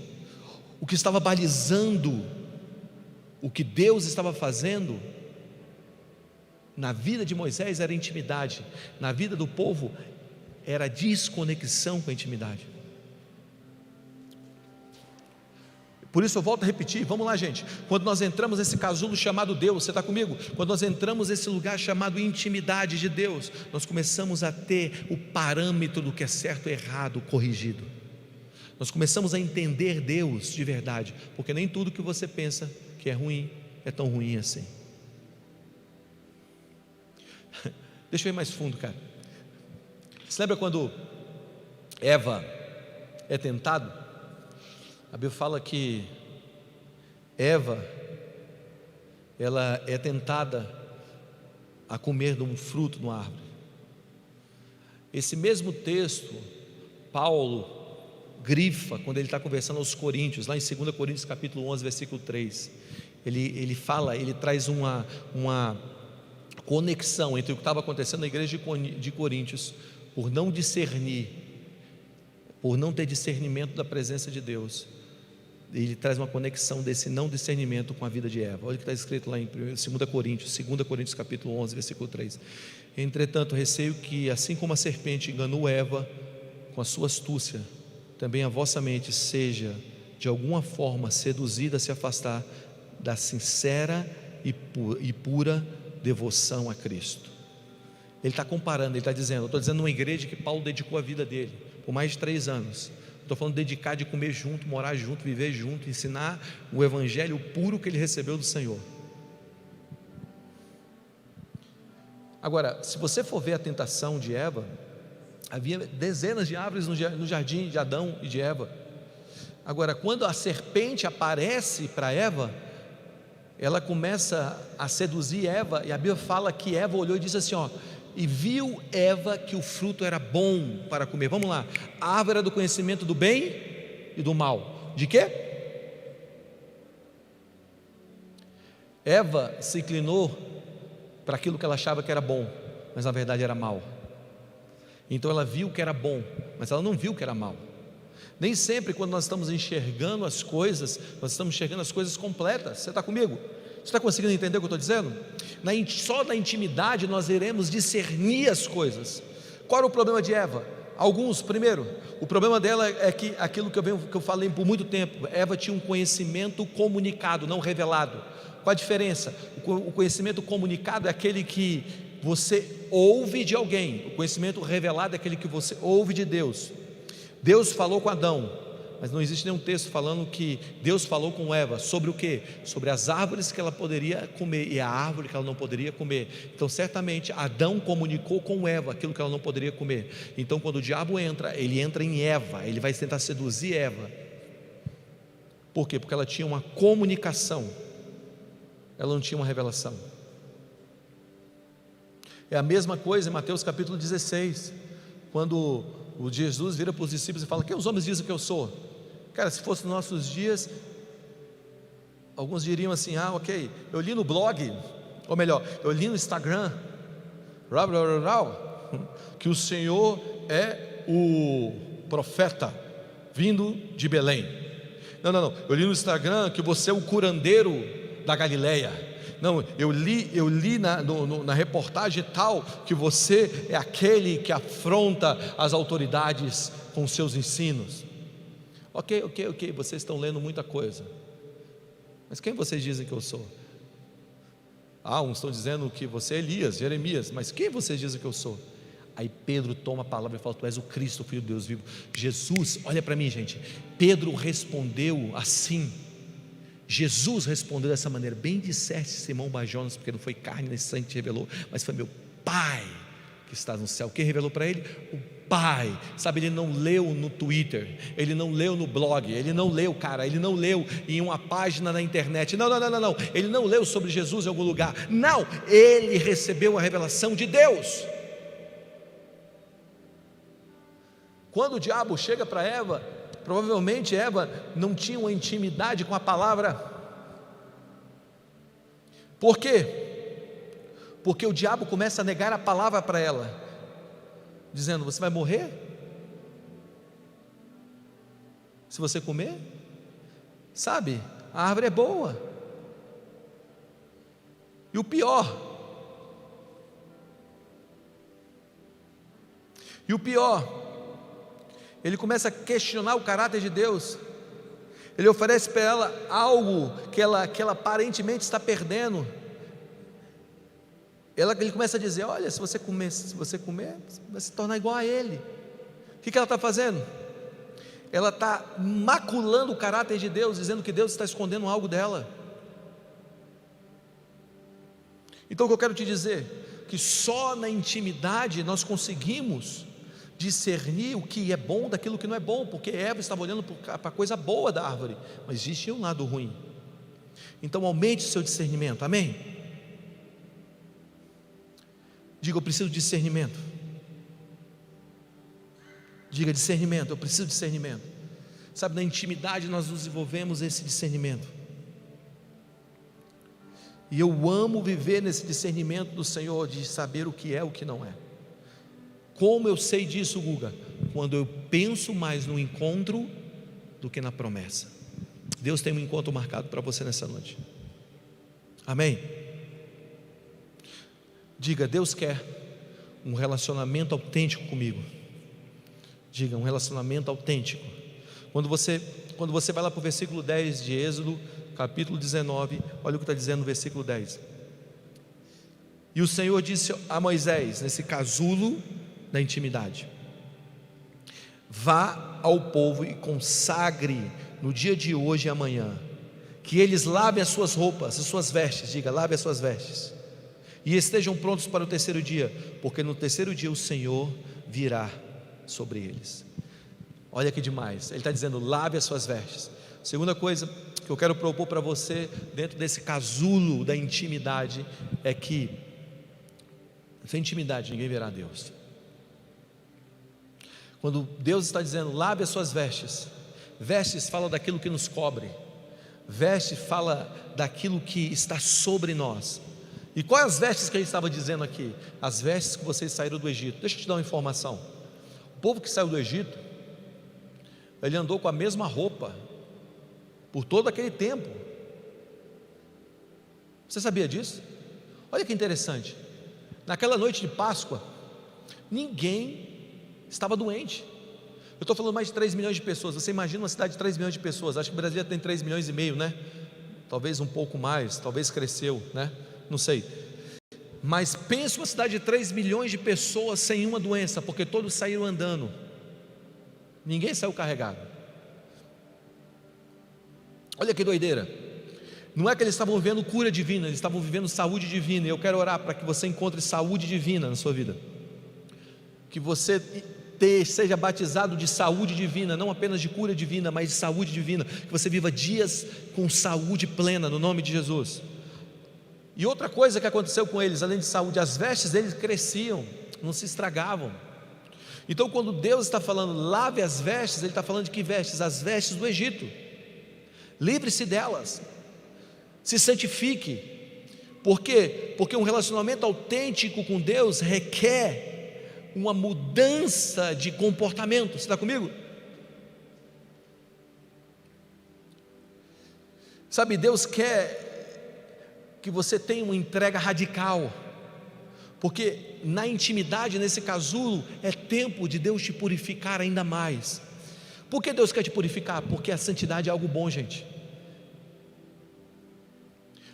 O que estava balizando o que Deus estava fazendo na vida de Moisés era intimidade, na vida do povo era desconexão com a intimidade. Por isso eu volto a repetir, vamos lá, gente. Quando nós entramos nesse casulo chamado Deus, você está comigo? Quando nós entramos nesse lugar chamado intimidade de Deus, nós começamos a ter o parâmetro do que é certo e errado corrigido. Nós começamos a entender Deus de verdade, porque nem tudo que você pensa que é ruim é tão ruim assim. Deixa eu ir mais fundo, cara. Você lembra quando Eva é tentada? A Bíblia fala que Eva, ela é tentada a comer de um fruto de uma árvore. Esse mesmo texto, Paulo grifa quando ele está conversando aos Coríntios, lá em 2 Coríntios capítulo 11, versículo 3. Ele fala, ele traz uma conexão entre o que estava acontecendo na igreja de Coríntios, por não discernir, por não ter discernimento da presença de Deus. Ele traz uma conexão desse não discernimento com a vida de Eva. Olha o que está escrito lá em 2 Coríntios capítulo 11, versículo 3. Entretanto, receio que, assim como a serpente enganou Eva com a sua astúcia, também a vossa mente seja de alguma forma seduzida a se afastar da sincera e pura devoção a Cristo. Ele está comparando, ele está dizendo, eu estou dizendo uma igreja que Paulo dedicou a vida dele por mais de 3 anos. Estou falando de dedicar, de comer junto, morar junto, viver junto, ensinar o evangelho puro que ele recebeu do Senhor. Agora, se você for ver a tentação de Eva, havia dezenas de árvores no jardim de Adão e de Eva. Agora, quando a serpente aparece para Eva, ela começa a seduzir Eva, e a Bíblia fala que Eva olhou e disse assim, e viu Eva que o fruto era bom para comer. Vamos lá, a árvore era do conhecimento do bem e do mal. De quê? Eva se inclinou para aquilo que ela achava que era bom, mas na verdade era mal. Então ela viu que era bom, mas ela não viu que era mal. Nem sempre quando nós estamos enxergando as coisas, nós estamos enxergando as coisas completas. Você está comigo? Você está conseguindo entender o que eu estou dizendo? Só na intimidade nós iremos discernir as coisas. Qual era o problema de Eva? Primeiro, o problema dela é que aquilo que eu falei por muito tempo, Eva tinha um conhecimento comunicado, não revelado. Qual a diferença? O conhecimento comunicado é aquele que você ouve de alguém. O conhecimento revelado é aquele que você ouve de Deus. Deus falou com Adão, mas não existe nenhum texto falando que Deus falou com Eva sobre o quê? Sobre as árvores que ela poderia comer e a árvore que ela não poderia comer. Então certamente Adão comunicou com Eva aquilo que ela não poderia comer. Então quando o diabo entra, ele entra em Eva, ele vai tentar seduzir Eva. Por quê? Porque ela tinha uma comunicação, ela não tinha uma revelação. É a mesma coisa em Mateus capítulo 16, quando o Jesus vira para os discípulos e fala: quem os homens dizem que eu sou? Cara, se fosse nos nossos dias, alguns diriam assim: ah, ok, eu li no blog, ou melhor, eu li no Instagram, que o Senhor é o profeta vindo de Belém. Não, eu li no Instagram que você é o curandeiro da Galileia. Não, eu li na reportagem tal que você é aquele que afronta as autoridades com seus ensinos. Ok, vocês estão lendo muita coisa, mas quem vocês dizem que eu sou? Uns estão dizendo que você é Elias, Jeremias, mas quem vocês dizem que eu sou? Aí Pedro toma a palavra e fala: tu és o Cristo, o Filho de Deus vivo. Jesus, olha para mim, gente, Pedro respondeu assim. Jesus respondeu dessa maneira: bem disseste, Simão Bar-Jonas, porque não foi carne nem sangue que te revelou, mas foi meu Pai que está no céu. Quem revelou para ele? O Pai. Sabe, ele não leu no Twitter, ele não leu no blog, ele não leu em uma página na internet, não, ele não leu sobre Jesus em algum lugar, não, ele recebeu a revelação de Deus. Quando o diabo chega para Eva, provavelmente Eva não tinha uma intimidade com a palavra. Por quê? Porque o diabo começa a negar a palavra para ela, dizendo: você vai morrer se você comer. Sabe, a árvore é boa. E o pior, ele começa a questionar o caráter de Deus. Ele oferece para ela algo que ela aparentemente está perdendo. Ele começa a dizer: olha, se você comer, você vai se tornar igual a ele. O que ela está fazendo? Ela está maculando o caráter de Deus, dizendo que Deus está escondendo algo dela. Então o que eu quero te dizer, que só na intimidade nós conseguimos discernir o que é bom daquilo que não é bom, porque Eva estava olhando para a coisa boa da árvore, mas existe um lado ruim. Então aumente o seu discernimento, amém? Diga: eu preciso de discernimento. Diga: discernimento, eu preciso de discernimento. Sabe, na intimidade nós desenvolvemos esse discernimento, e eu amo viver nesse discernimento do Senhor, de saber o que é, o que não é. Como eu sei disso, Guga? Quando eu penso mais no encontro do que na promessa. Deus tem um encontro marcado para você nessa noite, amém? Diga: Deus quer um relacionamento autêntico comigo. Diga: um relacionamento autêntico. Quando você vai lá para o versículo 10 de Êxodo, capítulo 19, olha o que está dizendo no versículo 10. E o Senhor disse a Moisés, nesse casulo da intimidade: vá ao povo e consagre no dia de hoje e amanhã, que eles lavem as suas roupas, as suas vestes. Diga: lave as suas vestes, e estejam prontos para o terceiro dia, porque no terceiro dia o Senhor virá sobre eles. Olha que demais, ele está dizendo: lave as suas vestes. Segunda coisa que eu quero propor para você, dentro desse casulo da intimidade, é que sem intimidade ninguém verá Deus. Quando Deus está dizendo: lave as suas vestes, vestes fala daquilo que nos cobre, vestes fala daquilo que está sobre nós. E quais as vestes que ele estava dizendo aqui? As vestes que vocês saíram do Egito. Deixa eu te dar uma informação: o povo que saiu do Egito, ele andou com a mesma roupa por todo aquele tempo. Você sabia disso? Olha que interessante, naquela noite de Páscoa, ninguém estava doente. Eu estou falando mais de 3 milhões de pessoas. Você imagina uma cidade de 3 milhões de pessoas? Acho que o Brasil tem 3 milhões e meio, né? Talvez um pouco mais, talvez cresceu, né? Não sei. Mas pensa uma cidade de 3 milhões de pessoas sem uma doença, porque todos saíram andando, ninguém saiu carregado. Olha que doideira. Não é que eles estavam vivendo cura divina, eles estavam vivendo saúde divina. E eu quero orar para que você encontre saúde divina na sua vida, que você seja batizado de saúde divina, não apenas de cura divina, mas de saúde divina, que você viva dias com saúde plena, no nome de Jesus. E outra coisa que aconteceu com eles, além de saúde, as vestes deles cresciam, não se estragavam. Então quando Deus está falando, lave as vestes, Ele está falando de que vestes? As vestes do Egito. Livre-se delas, se santifique. Por quê? Porque um relacionamento autêntico com Deus requer uma mudança de comportamento. Você está comigo? Sabe, Deus quer que você tenha uma entrega radical, porque na intimidade, nesse casulo, é tempo de Deus te purificar ainda mais. Por que Deus quer te purificar? Porque a santidade é algo bom, gente.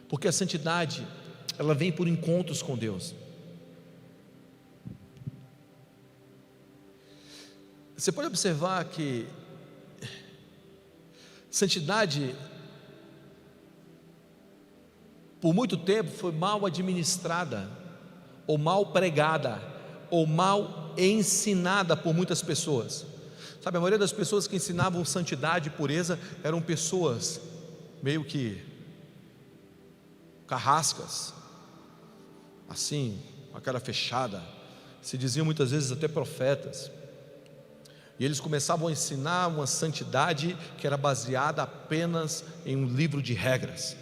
Porque a santidade, ela vem por encontros com Deus. Você pode observar que santidade, por muito tempo, foi mal administrada, ou mal pregada, ou mal ensinada por muitas pessoas. Sabe, a maioria das pessoas que ensinavam santidade e pureza eram pessoas meio que carrascas, assim, com a cara fechada, se diziam muitas vezes até profetas, e eles começavam a ensinar uma santidade que era baseada apenas em um livro de regras,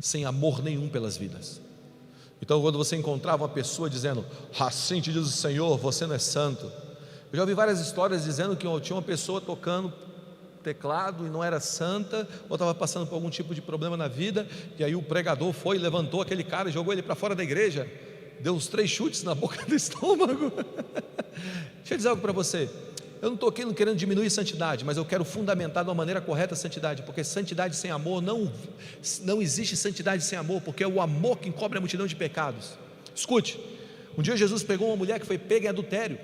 sem amor nenhum pelas vidas. Então quando você encontrava uma pessoa dizendo, assim te diz o Senhor, você não é santo. Eu já ouvi várias histórias dizendo que tinha uma pessoa tocando teclado e não era santa, ou estava passando por algum tipo de problema na vida, e aí o pregador foi, levantou aquele cara e jogou ele para fora da igreja, deu uns 3 chutes na boca do estômago. Deixa eu dizer algo para você. Eu não estou aqui querendo diminuir santidade, mas eu quero fundamentar de uma maneira correta a santidade, porque santidade sem amor, não existe santidade sem amor, porque é o amor que encobre a multidão de pecados. Escute, um dia Jesus pegou uma mulher que foi pega em adultério,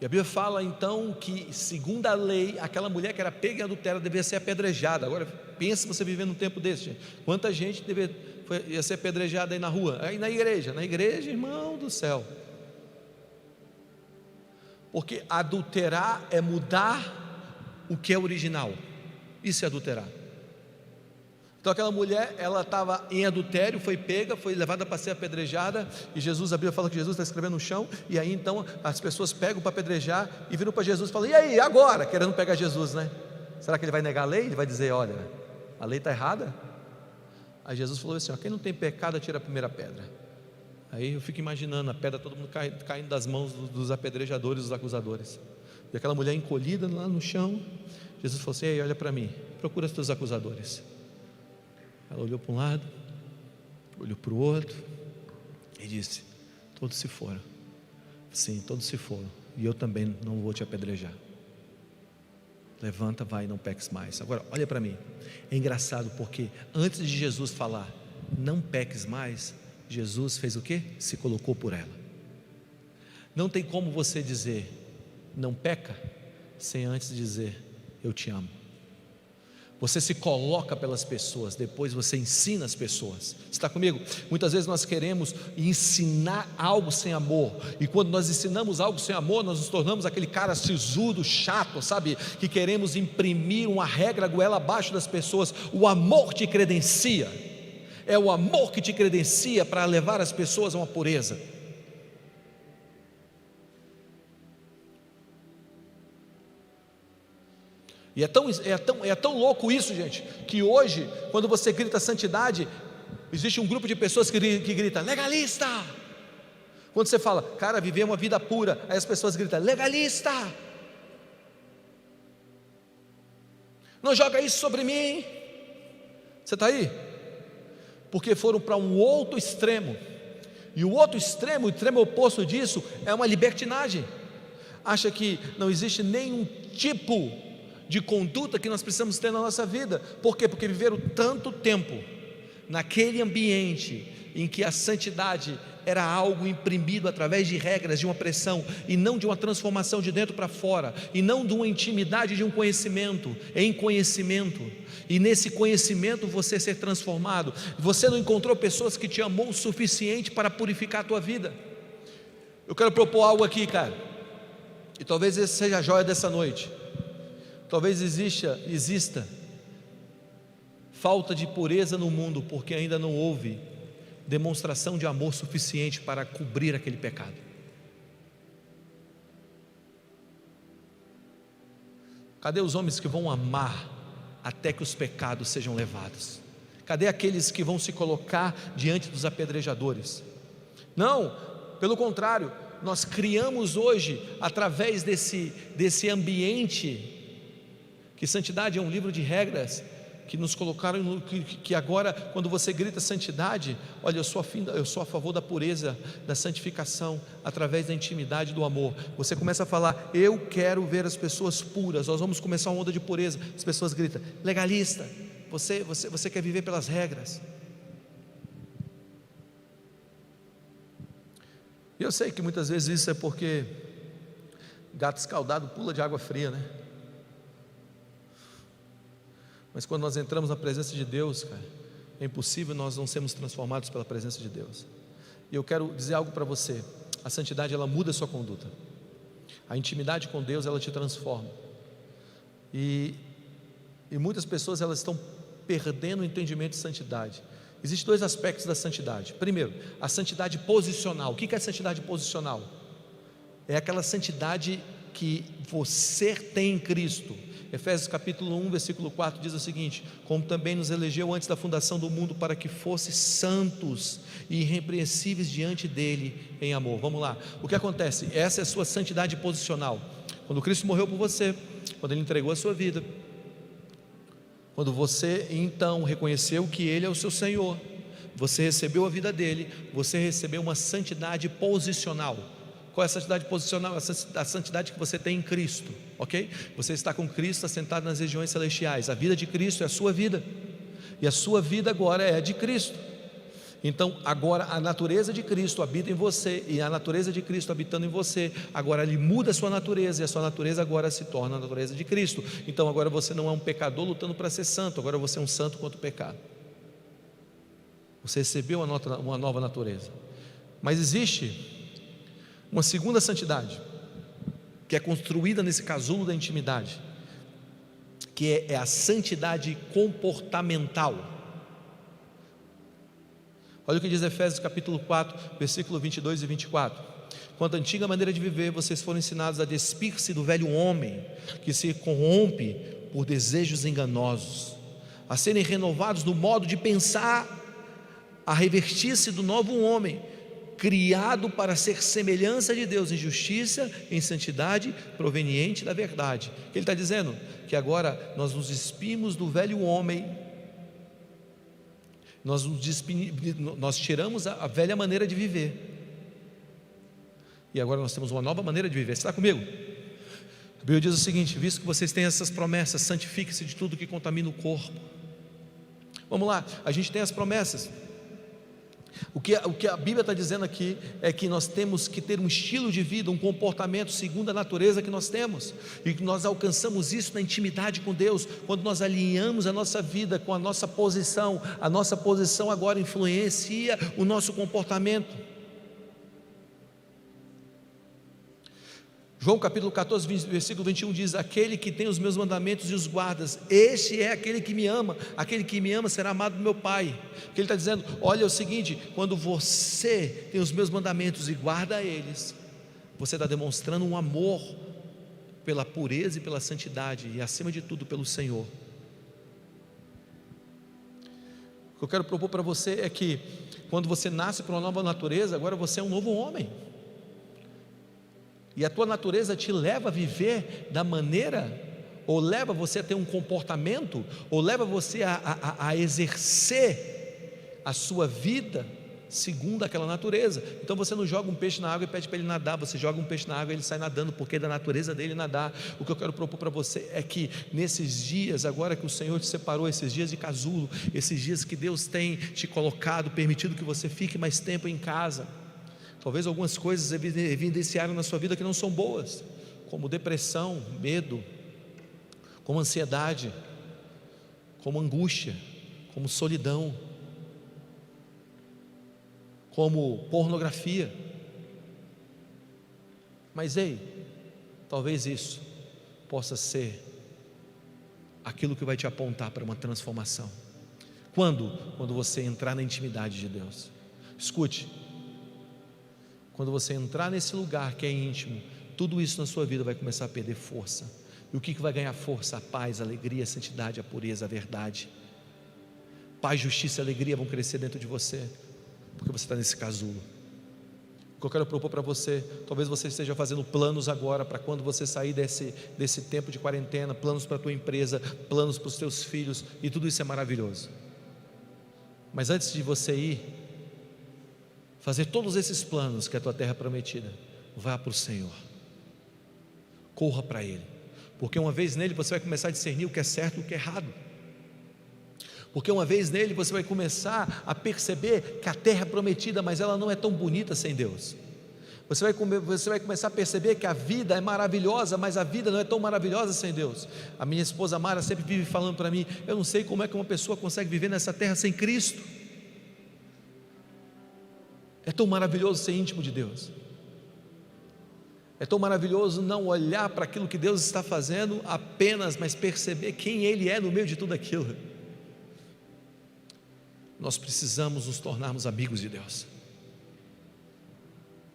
e a Bíblia fala então que, segundo a lei, aquela mulher que era pega em adultério deveria ser apedrejada. Agora pensa você vivendo num tempo desse, gente. Quanta gente ia ser apedrejada aí na rua, aí na igreja, irmão do céu. Porque adulterar é mudar o que é original. Isso é adulterar. Então aquela mulher, ela estava em adultério, foi pega, foi levada para ser apedrejada, e Jesus, a Bíblia fala que Jesus está escrevendo no chão, e aí então as pessoas pegam para apedrejar, e viram para Jesus e falam, e aí, agora? Querendo pegar Jesus, né? Será que ele vai negar a lei? Ele vai dizer, olha, a lei está errada? Aí Jesus falou assim, ó, quem não tem pecado, atira a primeira pedra. Aí eu fico imaginando a pedra, todo mundo caindo das mãos dos apedrejadores, dos acusadores, e aquela mulher encolhida lá no chão. Jesus falou assim, ei, olha para mim, procura os teus acusadores. Ela olhou para um lado, olhou para o outro, e disse, todos se foram. Sim, todos se foram, e eu também não vou te apedrejar. Levanta, vai, não peques mais. Agora, olha para mim, é engraçado porque antes de Jesus falar, não peques mais, Jesus fez o quê? Se colocou por ela. Não tem como você dizer, não peca, sem antes dizer, eu te amo. Você se coloca pelas pessoas, depois você ensina as pessoas. Você está comigo? Muitas vezes nós queremos ensinar algo sem amor, e quando nós ensinamos algo sem amor, nós nos tornamos aquele cara sisudo, chato, sabe? Que queremos imprimir uma regra goela abaixo das pessoas. O amor te credencia, é o amor que te credencia para levar as pessoas a uma pureza. E é tão louco isso, gente, que hoje, quando você grita santidade, existe um grupo de pessoas que grita, legalista. Quando você fala, cara, viver uma vida pura, aí as pessoas gritam, legalista. Não joga isso sobre mim. Você está aí? Porque foram para um outro extremo, e o outro extremo, o extremo oposto disso, é uma libertinagem. Acha que não existe nenhum tipo de conduta que nós precisamos ter na nossa vida. Por quê? Porque viveram tanto tempo naquele ambiente em que a santidade era algo imprimido através de regras, de uma pressão, e não de uma transformação de dentro para fora, e não de uma intimidade, de um conhecimento, em conhecimento, e nesse conhecimento você ser transformado. Você não encontrou pessoas que te amou o suficiente para purificar a tua vida. Eu quero propor algo aqui, cara, e talvez esse seja a joia dessa noite. Talvez exista falta de pureza no mundo, porque ainda não houve demonstração de amor suficiente para cobrir aquele pecado. Cadê os homens que vão amar até que os pecados sejam levados? Cadê aqueles que vão se colocar diante dos apedrejadores? Não, pelo contrário, nós criamos hoje, através desse ambiente, que santidade é um livro de regras, que nos colocaram, que agora, quando você grita santidade, olha, eu sou a favor da pureza, da santificação, através da intimidade, do amor. Você começa a falar, eu quero ver as pessoas puras, nós vamos começar uma onda de pureza. As pessoas gritam, legalista, você quer viver pelas regras. E eu sei que muitas vezes isso é porque gato escaldado pula de água fria, né? Mas quando nós entramos na presença de Deus, cara, é impossível nós não sermos transformados pela presença de Deus. E eu quero dizer algo para você: a santidade, ela muda a sua conduta. A intimidade com Deus, ela te transforma. E muitas pessoas, elas estão perdendo o entendimento de santidade. Existem dois aspectos da santidade. Primeiro, a santidade posicional. O que é a santidade posicional? É aquela santidade que você tem em Cristo. Efésios capítulo 1, versículo 4 diz o seguinte: como também nos elegeu antes da fundação do mundo, para que fossem santos e irrepreensíveis diante dele em amor. Vamos lá, o que acontece? Essa é a sua santidade posicional. Quando Cristo morreu por você, quando Ele entregou a sua vida, quando você então reconheceu que Ele é o seu Senhor, você recebeu a vida dele, você recebeu uma santidade posicional. Qual é a santidade posicional? A santidade que você tem em Cristo, ok? Você está com Cristo assentado nas regiões celestiais. A vida de Cristo é a sua vida, e a sua vida agora é de Cristo. Então agora a natureza de Cristo habita em você, e a natureza de Cristo habitando em você, agora Ele muda a sua natureza, e a sua natureza agora se torna a natureza de Cristo. Então agora você não é um pecador lutando para ser santo, agora você é um santo contra o pecado. Você recebeu uma nova natureza. Mas existe uma segunda santidade, que é construída nesse casulo da intimidade, que é a santidade comportamental. Olha o que diz Efésios capítulo 4, versículo 22 e 24: quanto à antiga maneira de viver, vocês foram ensinados a despir-se do velho homem, que se corrompe por desejos enganosos, a serem renovados no modo de pensar, a revestir-se do novo homem, criado para ser semelhança de Deus em justiça, em santidade, proveniente da verdade. O que ele está dizendo? Que agora nós nos despimos do velho homem, nós tiramos a velha maneira de viver, e agora nós temos uma nova maneira de viver. Você está comigo? A Bíblia diz o seguinte: visto que vocês têm essas promessas, santifique-se de tudo que contamina o corpo. Vamos lá, a gente tem as promessas. O que a Bíblia está dizendo aqui é que nós temos que ter um estilo de vida, um comportamento segundo a natureza que nós temos, e que nós alcançamos isso na intimidade com Deus, quando nós alinhamos a nossa vida com a nossa posição agora influencia o nosso comportamento. João capítulo 14, versículo 21 diz: aquele que tem os meus mandamentos e os guardas, este é aquele que me ama será amado do meu Pai. Que ele está dizendo: olha, é o seguinte, quando você tem os meus mandamentos e guarda eles, você está demonstrando um amor pela pureza e pela santidade, e acima de tudo pelo Senhor. O que eu quero propor para você é que, quando você nasce para uma nova natureza, agora você é um novo homem, e a tua natureza te leva a viver da maneira, ou leva você a ter um comportamento, ou leva você a exercer a sua vida segundo aquela natureza. Então você não joga um peixe na água e pede para ele nadar, você joga um peixe na água e ele sai nadando, porque é da natureza dele nadar. O que eu quero propor para você é que nesses dias, agora que o Senhor te separou, esses dias de casulo, esses dias que Deus tem te colocado, permitido que você fique mais tempo em casa, talvez algumas coisas evidenciaram na sua vida que não são boas, como depressão, medo, como ansiedade, como angústia, como solidão, como pornografia. Mas ei, talvez isso possa ser aquilo que vai te apontar para uma transformação. Quando você entrar na intimidade de Deus. Escute, quando você entrar nesse lugar que é íntimo, tudo isso na sua vida vai começar a perder força. E o que vai ganhar força? A paz, a alegria, a santidade, a pureza, a verdade. Paz, justiça e alegria vão crescer dentro de você, porque você está nesse casulo. O que eu quero propor para você, talvez você esteja fazendo planos agora, para quando você sair desse tempo de quarentena, planos para a tua empresa, planos para os teus filhos, e tudo isso é maravilhoso. Mas antes de você ir fazer todos esses planos, que é a tua terra prometida, vá para o Senhor, corra para Ele, porque uma vez nele você vai começar a discernir o que é certo e o que é errado. Porque uma vez nele você vai começar a perceber que a terra é prometida, mas ela não é tão bonita sem Deus. Você vai começar a perceber que a vida é maravilhosa, mas a vida não é tão maravilhosa sem Deus. A minha esposa Mara sempre vive falando para mim: eu não sei como é que uma pessoa consegue viver nessa terra sem Cristo. É tão maravilhoso ser íntimo de Deus. É tão maravilhoso não olhar para aquilo que Deus está fazendo apenas, mas perceber quem Ele é no meio de tudo aquilo. Nós precisamos nos tornarmos amigos de Deus.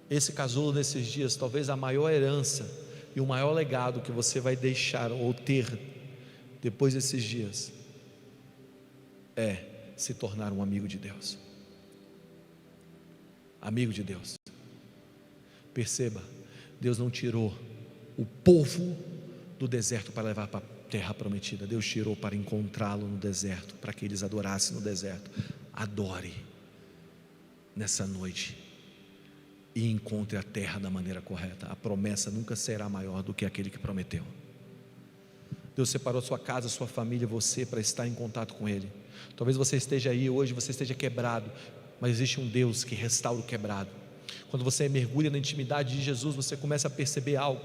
Esse casulo nesses dias, talvez a maior herança e o maior legado que você vai deixar ou ter depois desses dias é se tornar um amigo de Deus. Amigo de Deus. Perceba, Deus não tirou o povo do deserto para levar para a terra prometida. Deus tirou para encontrá-lo no deserto, para que eles adorassem no deserto. Adore nessa noite e encontre a terra da maneira correta. A promessa nunca será maior do que aquele que prometeu. Deus separou sua casa, sua família, você, para estar em contato com Ele. Talvez você esteja aí hoje, você esteja quebrado, mas existe um Deus que restaura o quebrado. Quando você mergulha na intimidade de Jesus, você começa a perceber algo,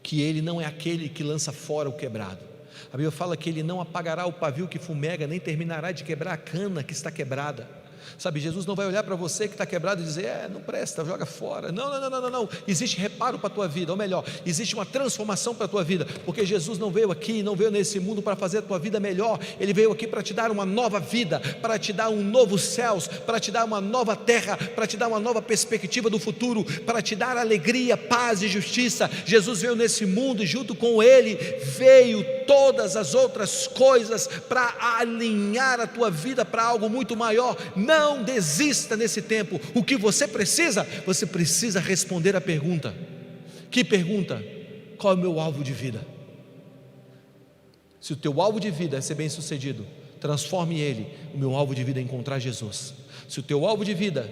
que Ele não é aquele que lança fora o quebrado. A Bíblia fala que Ele não apagará o pavio que fumega, nem terminará de quebrar a cana que está quebrada. Sabe, Jesus não vai olhar para você que está quebrado e dizer: não presta, joga fora. Não, existe reparo para a tua vida, ou melhor, existe uma transformação para a tua vida, porque Jesus não veio aqui, não veio nesse mundo para fazer a tua vida melhor. Ele veio aqui para te dar uma nova vida, para te dar um novo céus, para te dar uma nova terra, para te dar uma nova perspectiva do futuro, para te dar alegria, paz e justiça. Jesus veio nesse mundo e junto com Ele veio todas as outras coisas para alinhar a tua vida para algo muito maior. Não desista nesse tempo. O que você precisa responder a pergunta. Que pergunta? Qual é o meu alvo de vida? Se o teu alvo de vida é ser bem sucedido, transforme ele. O meu alvo de vida é encontrar Jesus. Se o teu alvo de vida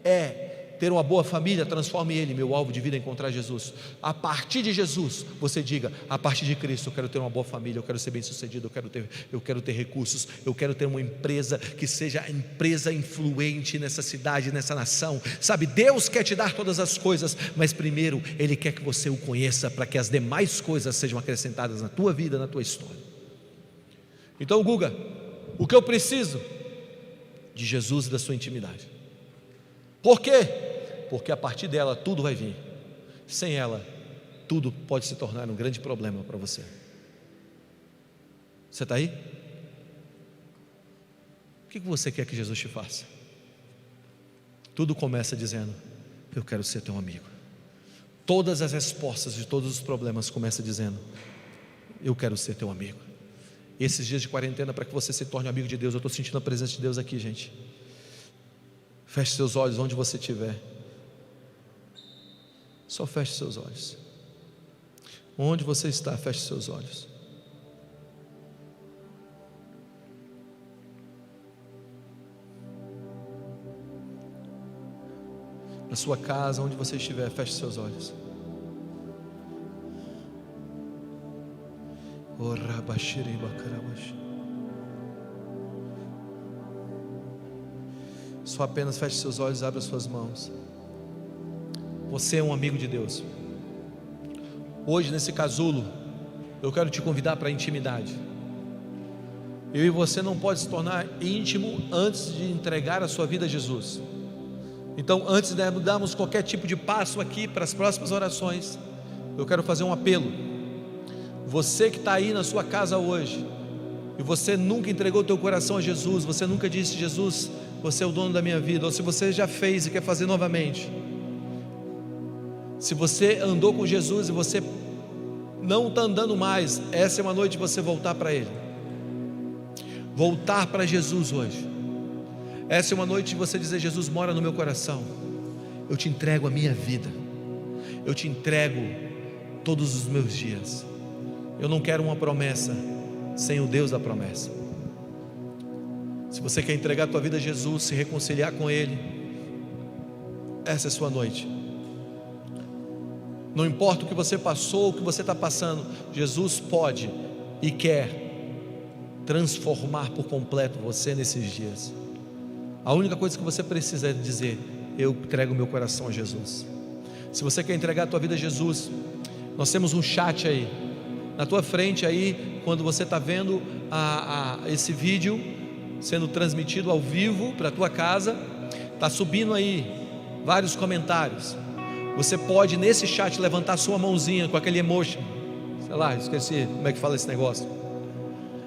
é ter uma boa família, transforme ele. Meu alvo de vida é encontrar Jesus. A partir de Jesus, você diga: a partir de Cristo eu quero ter uma boa família, eu quero ser bem sucedido, eu quero ter recursos, eu quero ter uma empresa que seja a empresa influente nessa cidade, nessa nação. Sabe, Deus quer te dar todas as coisas, mas primeiro Ele quer que você o conheça, para que as demais coisas sejam acrescentadas na tua vida, na tua história. Então, Guga, o que eu preciso? De Jesus e da sua intimidade. Por quê? Porque a partir dela tudo vai vir. Sem ela, tudo pode se tornar um grande problema para você. Você está aí? O que você quer que Jesus te faça? Tudo começa dizendo: eu quero ser teu amigo. Todas as respostas de todos os problemas começam dizendo: eu quero ser teu amigo. Esses dias de quarentena, para que você se torne amigo de Deus, eu estou sentindo a presença de Deus aqui, gente. Feche seus olhos onde você estiver. Só feche seus olhos. Onde você está, feche seus olhos. na sua casa, onde você estiver, feche seus olhos. Só apenas feche seus olhos e abra suas mãos. Você é um amigo de Deus. Hoje, nesse casulo, eu quero te convidar para a intimidade. Eu e você não pode se tornar íntimo antes de entregar a sua vida a Jesus. Então, antes de darmos qualquer tipo de passo aqui para as próximas orações, eu quero fazer um apelo. Você que está aí na sua casa hoje, e você nunca entregou o teu coração a Jesus, você nunca disse: Jesus, você é o dono da minha vida. Ou se você já fez e quer fazer novamente, se você andou com Jesus e você não está andando mais, essa é uma noite de você voltar para Ele, voltar para Jesus hoje. Essa é uma noite de você dizer: Jesus, mora no meu coração, eu te entrego a minha vida, eu te entrego todos os meus dias. Eu não quero uma promessa sem o Deus da promessa. Se você quer entregar a tua vida a Jesus, se reconciliar com Ele, essa é a sua noite. Não importa o que você passou, o que você está passando, Jesus pode e quer transformar por completo você nesses dias. A única coisa que você precisa é dizer: eu entrego o meu coração a Jesus. Se você quer entregar a tua vida a Jesus, nós temos um chat aí na tua frente aí, quando você está vendo esse vídeo sendo transmitido ao vivo para a tua casa, está subindo aí vários comentários. Você pode nesse chat levantar sua mãozinha com aquele emoji, sei lá, esqueci como é que fala esse negócio.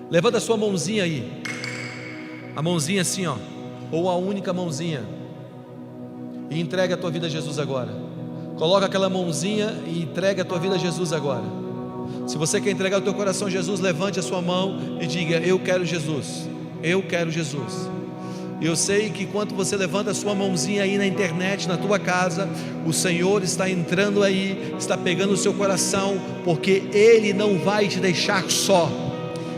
Levanta a sua mãozinha aí, a mãozinha assim, ó, ou a única mãozinha, e entrega a tua vida a Jesus agora. Coloca aquela mãozinha e entrega a tua vida a Jesus agora. Se você quer entregar o teu coração a Jesus, levante a sua mão e diga: eu quero Jesus, eu quero Jesus. Eu sei que enquanto você levanta a sua mãozinha aí na internet, na tua casa, o Senhor está entrando aí, está pegando o seu coração, porque Ele não vai te deixar só.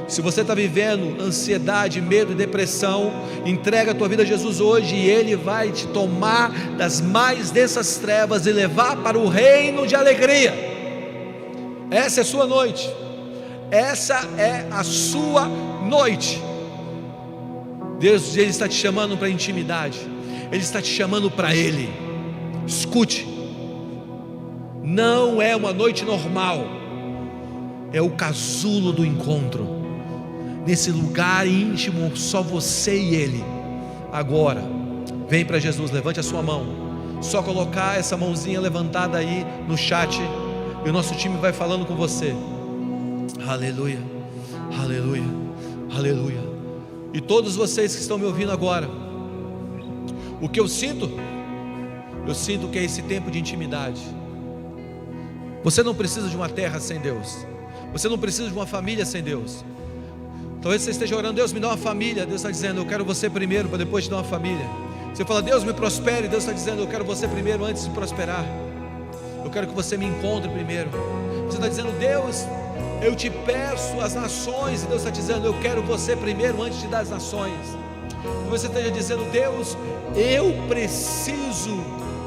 Se você está vivendo ansiedade, medo e depressão, entrega a tua vida a Jesus hoje, e Ele vai te tomar das mais densas trevas e levar para o reino de alegria. Essa é a sua noite, essa é a sua noite. Deus, Ele está te chamando para a intimidade, Ele está te chamando para Ele. Escute, não é uma noite normal, é o casulo do encontro, nesse lugar íntimo, só você e Ele. Agora, vem para Jesus, levante a sua mão, só colocar essa mãozinha levantada aí no chat, e o nosso time vai falando com você. Aleluia, aleluia, aleluia. E todos vocês que estão me ouvindo agora, o que eu sinto que é esse tempo de intimidade. Você não precisa de uma terra sem Deus, você não precisa de uma família sem Deus. Talvez você esteja orando: Deus, me dá uma família. Deus está dizendo: eu quero você primeiro, para depois te dar uma família. Você fala: Deus, me prospere. Deus está dizendo: eu quero você primeiro antes de prosperar. Eu quero que você me encontre primeiro. Você está dizendo: Deus, eu te peço as nações. E Deus está dizendo: eu quero você primeiro antes de dar as nações. E você esteja dizendo: Deus, eu preciso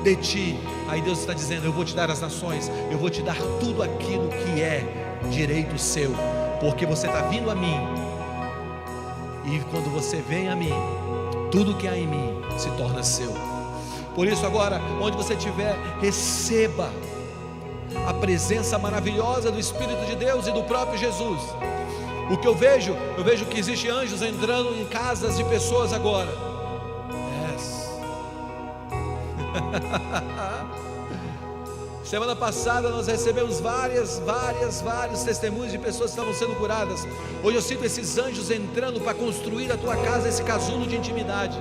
de ti. Aí Deus está dizendo: eu vou te dar as nações, eu vou te dar tudo aquilo que é direito seu, porque você está vindo a mim. E quando você vem a mim, tudo que há em mim se torna seu. Por isso agora, onde você estiver, receba a presença maravilhosa do Espírito de Deus e do próprio Jesus. O que eu vejo que existem anjos entrando em casas de pessoas agora. Yes. Semana passada nós recebemos vários testemunhos de pessoas que estavam sendo curadas. Hoje eu sinto esses anjos entrando para construir a tua casa, esse casulo de intimidade.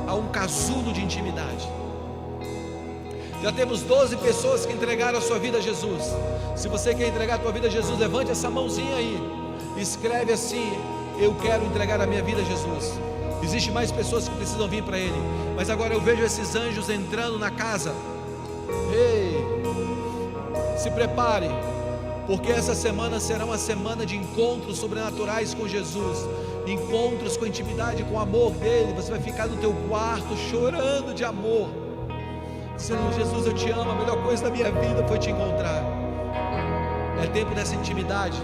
Há um casulo de intimidade. Já temos 12 pessoas que entregaram a sua vida a Jesus. Se você quer entregar a tua vida a Jesus, levante essa mãozinha aí, escreve assim: eu quero entregar a minha vida a Jesus. Existem mais pessoas que precisam vir para Ele, mas agora eu vejo esses anjos entrando na casa. Ei, se prepare, porque essa semana será uma semana de encontros sobrenaturais com Jesus, encontros com intimidade, com o amor dele. Você vai ficar no teu quarto chorando de amor. dizendo: Jesus, eu te amo, a melhor coisa da minha vida foi te encontrar. É tempo dessa intimidade.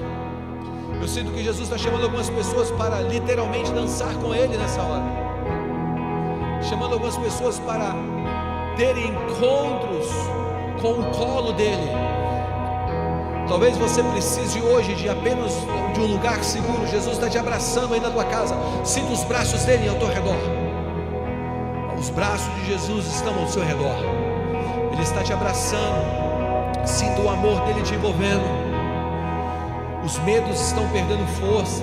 Eu sinto que Jesus está chamando algumas pessoas para literalmente dançar com Ele nessa hora, chamando algumas pessoas para terem encontros com o colo dEle. Talvez você precise hoje de apenas de um lugar seguro. Jesus está te abraçando aí na tua casa. Sinta os braços dEle ao teu redor. Os braços de Jesus estão ao seu redor. Ele está te abraçando. Sinta o amor dEle te envolvendo. Os medos estão perdendo força.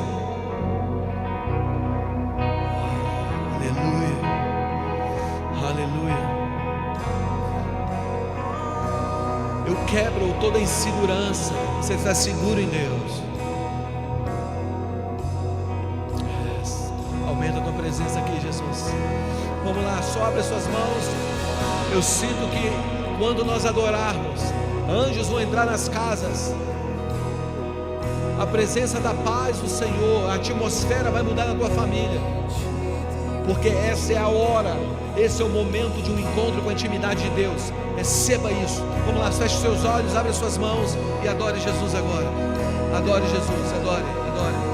Aleluia, aleluia. Eu quebro toda insegurança. Você está seguro em Deus. Aumenta a tua presença aqui, Jesus. Vamos lá, só abre as suas mãos. Eu sinto que quando nós adorarmos, anjos vão entrar nas casas. A presença da paz do Senhor, a atmosfera vai mudar na tua família, porque essa é a hora, esse é o momento de um encontro com a intimidade de Deus. Receba isso. Vamos lá, feche seus olhos, abre as suas mãos e adore Jesus agora. Adore Jesus, adore, adore.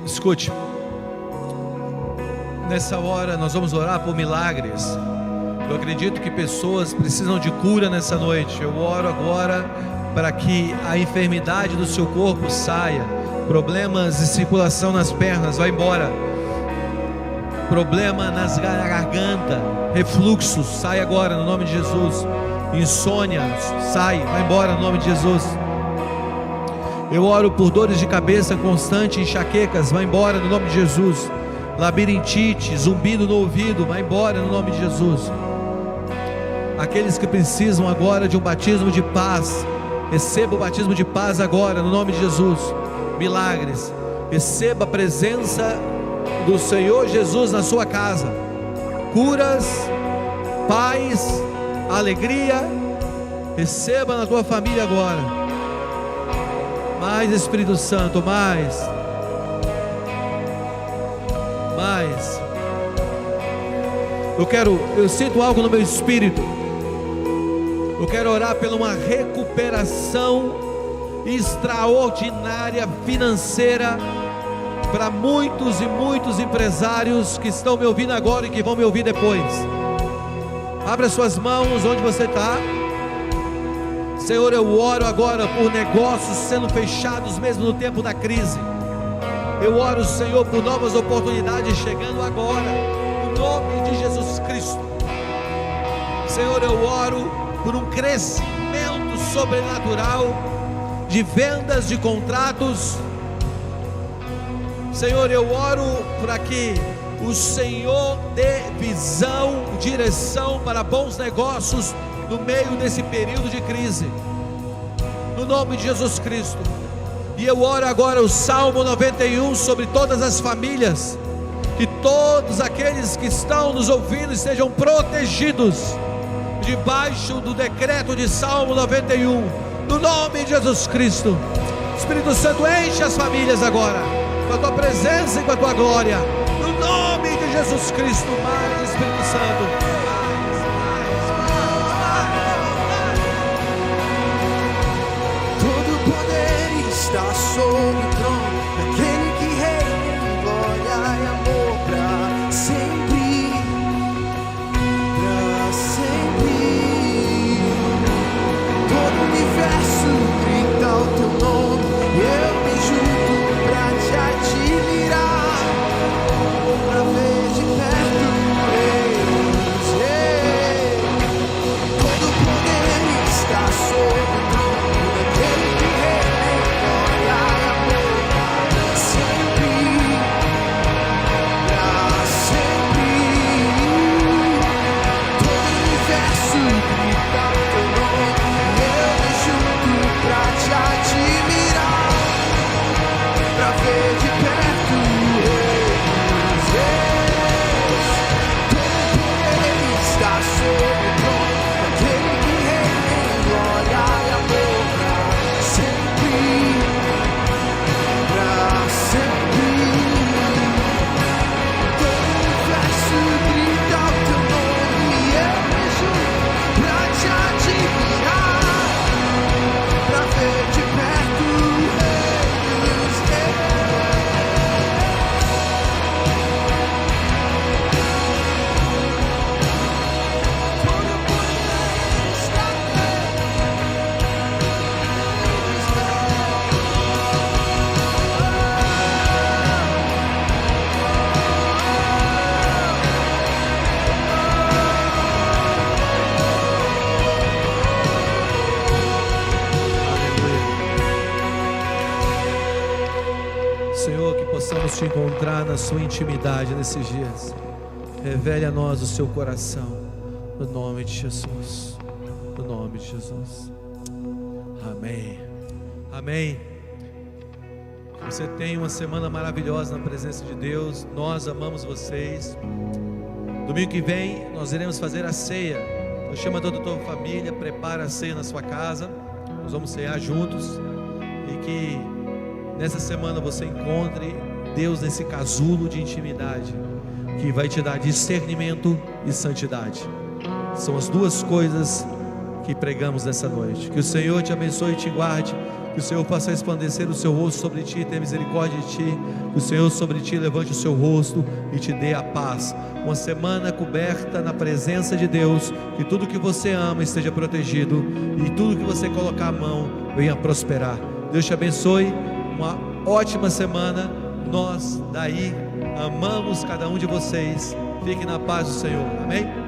Escute, nessa hora nós vamos orar por milagres. Eu acredito que pessoas precisam de cura nessa noite. Eu oro agora para que a enfermidade do seu corpo saia. Problemas de circulação nas pernas, vai embora. Problema na garganta, refluxo, sai agora no nome de Jesus. Insônia, sai, vai embora no nome de Jesus. Eu oro por dores de cabeça constante, enxaquecas, vai embora no nome de Jesus. Labirintite, zumbido no ouvido, vai embora no nome de Jesus. Aqueles que precisam agora de um batismo de paz, receba o batismo de paz agora no nome de Jesus. Milagres, receba a presença do Senhor Jesus na sua casa. Curas, paz, alegria, receba na tua família agora. Mais Espírito Santo, mais. Eu sinto algo no meu espírito. Eu quero orar por uma recuperação extraordinária financeira para muitos e muitos empresários que estão me ouvindo agora e que vão me ouvir depois. Abra suas mãos onde você está. Senhor, eu oro agora por negócios sendo fechados mesmo no tempo da crise. Eu oro, Senhor, por novas oportunidades chegando agora, no nome de Jesus Cristo. Senhor, eu oro por um crescimento sobrenatural de vendas de contratos. Senhor, eu oro para que o Senhor dê visão, direção para bons negócios no meio desse período de crise, no nome de Jesus Cristo. E eu oro agora o Salmo 91 sobre todas as famílias, que todos aqueles que estão nos ouvindo estejam protegidos debaixo do decreto de Salmo 91, no nome de Jesus Cristo. Espírito Santo, enche as famílias agora com a tua presença e com a tua glória, no nome de Jesus Cristo. Mais Espírito Santo, todo poder está sobre o trono daquele que reina em glória e amor para sempre, para sempre. Todo o universo grita o teu nome, eu me junto pra te admirar, pra ver de perto Deus. Todo o poder está sobre o trono daquele que reina em glória e amor para sempre, para sempre. Todo o universo grita o teu nome, eu me junto pra te admirar, pra ver de perto Deus. Todo o poder está sobre o trono daquele que reina em glória e amor pra sempre, pra sempre. Todo o universo grita o teu nome, eu me junto pra te admirar, pra ver de perto Deus. Todo o poder está Senhor, que possamos te encontrar na sua intimidade nesses dias. Revele a nós o seu coração, no nome de Jesus, no nome de Jesus. Amém, amém. Que você tenha uma semana maravilhosa na presença de Deus. Nós amamos vocês. Domingo que vem nós iremos fazer a ceia. Então chama toda a tua família, prepara a ceia na sua casa. Nós vamos cear juntos. E que nessa semana você encontre Deus nesse casulo de intimidade, que vai te dar discernimento e santidade. São as duas coisas que pregamos nessa noite. Que o Senhor te abençoe e te guarde. Que o Senhor faça resplandecer o seu rosto sobre ti e tenha misericórdia de ti. Que o Senhor sobre ti levante o seu rosto e te dê a paz. Uma semana coberta na presença de Deus. Que tudo que você ama esteja protegido e tudo que você colocar a mão venha prosperar. Deus te abençoe. Uma ótima semana. Nós daí amamos cada um de vocês. Fique na paz do Senhor. Amém?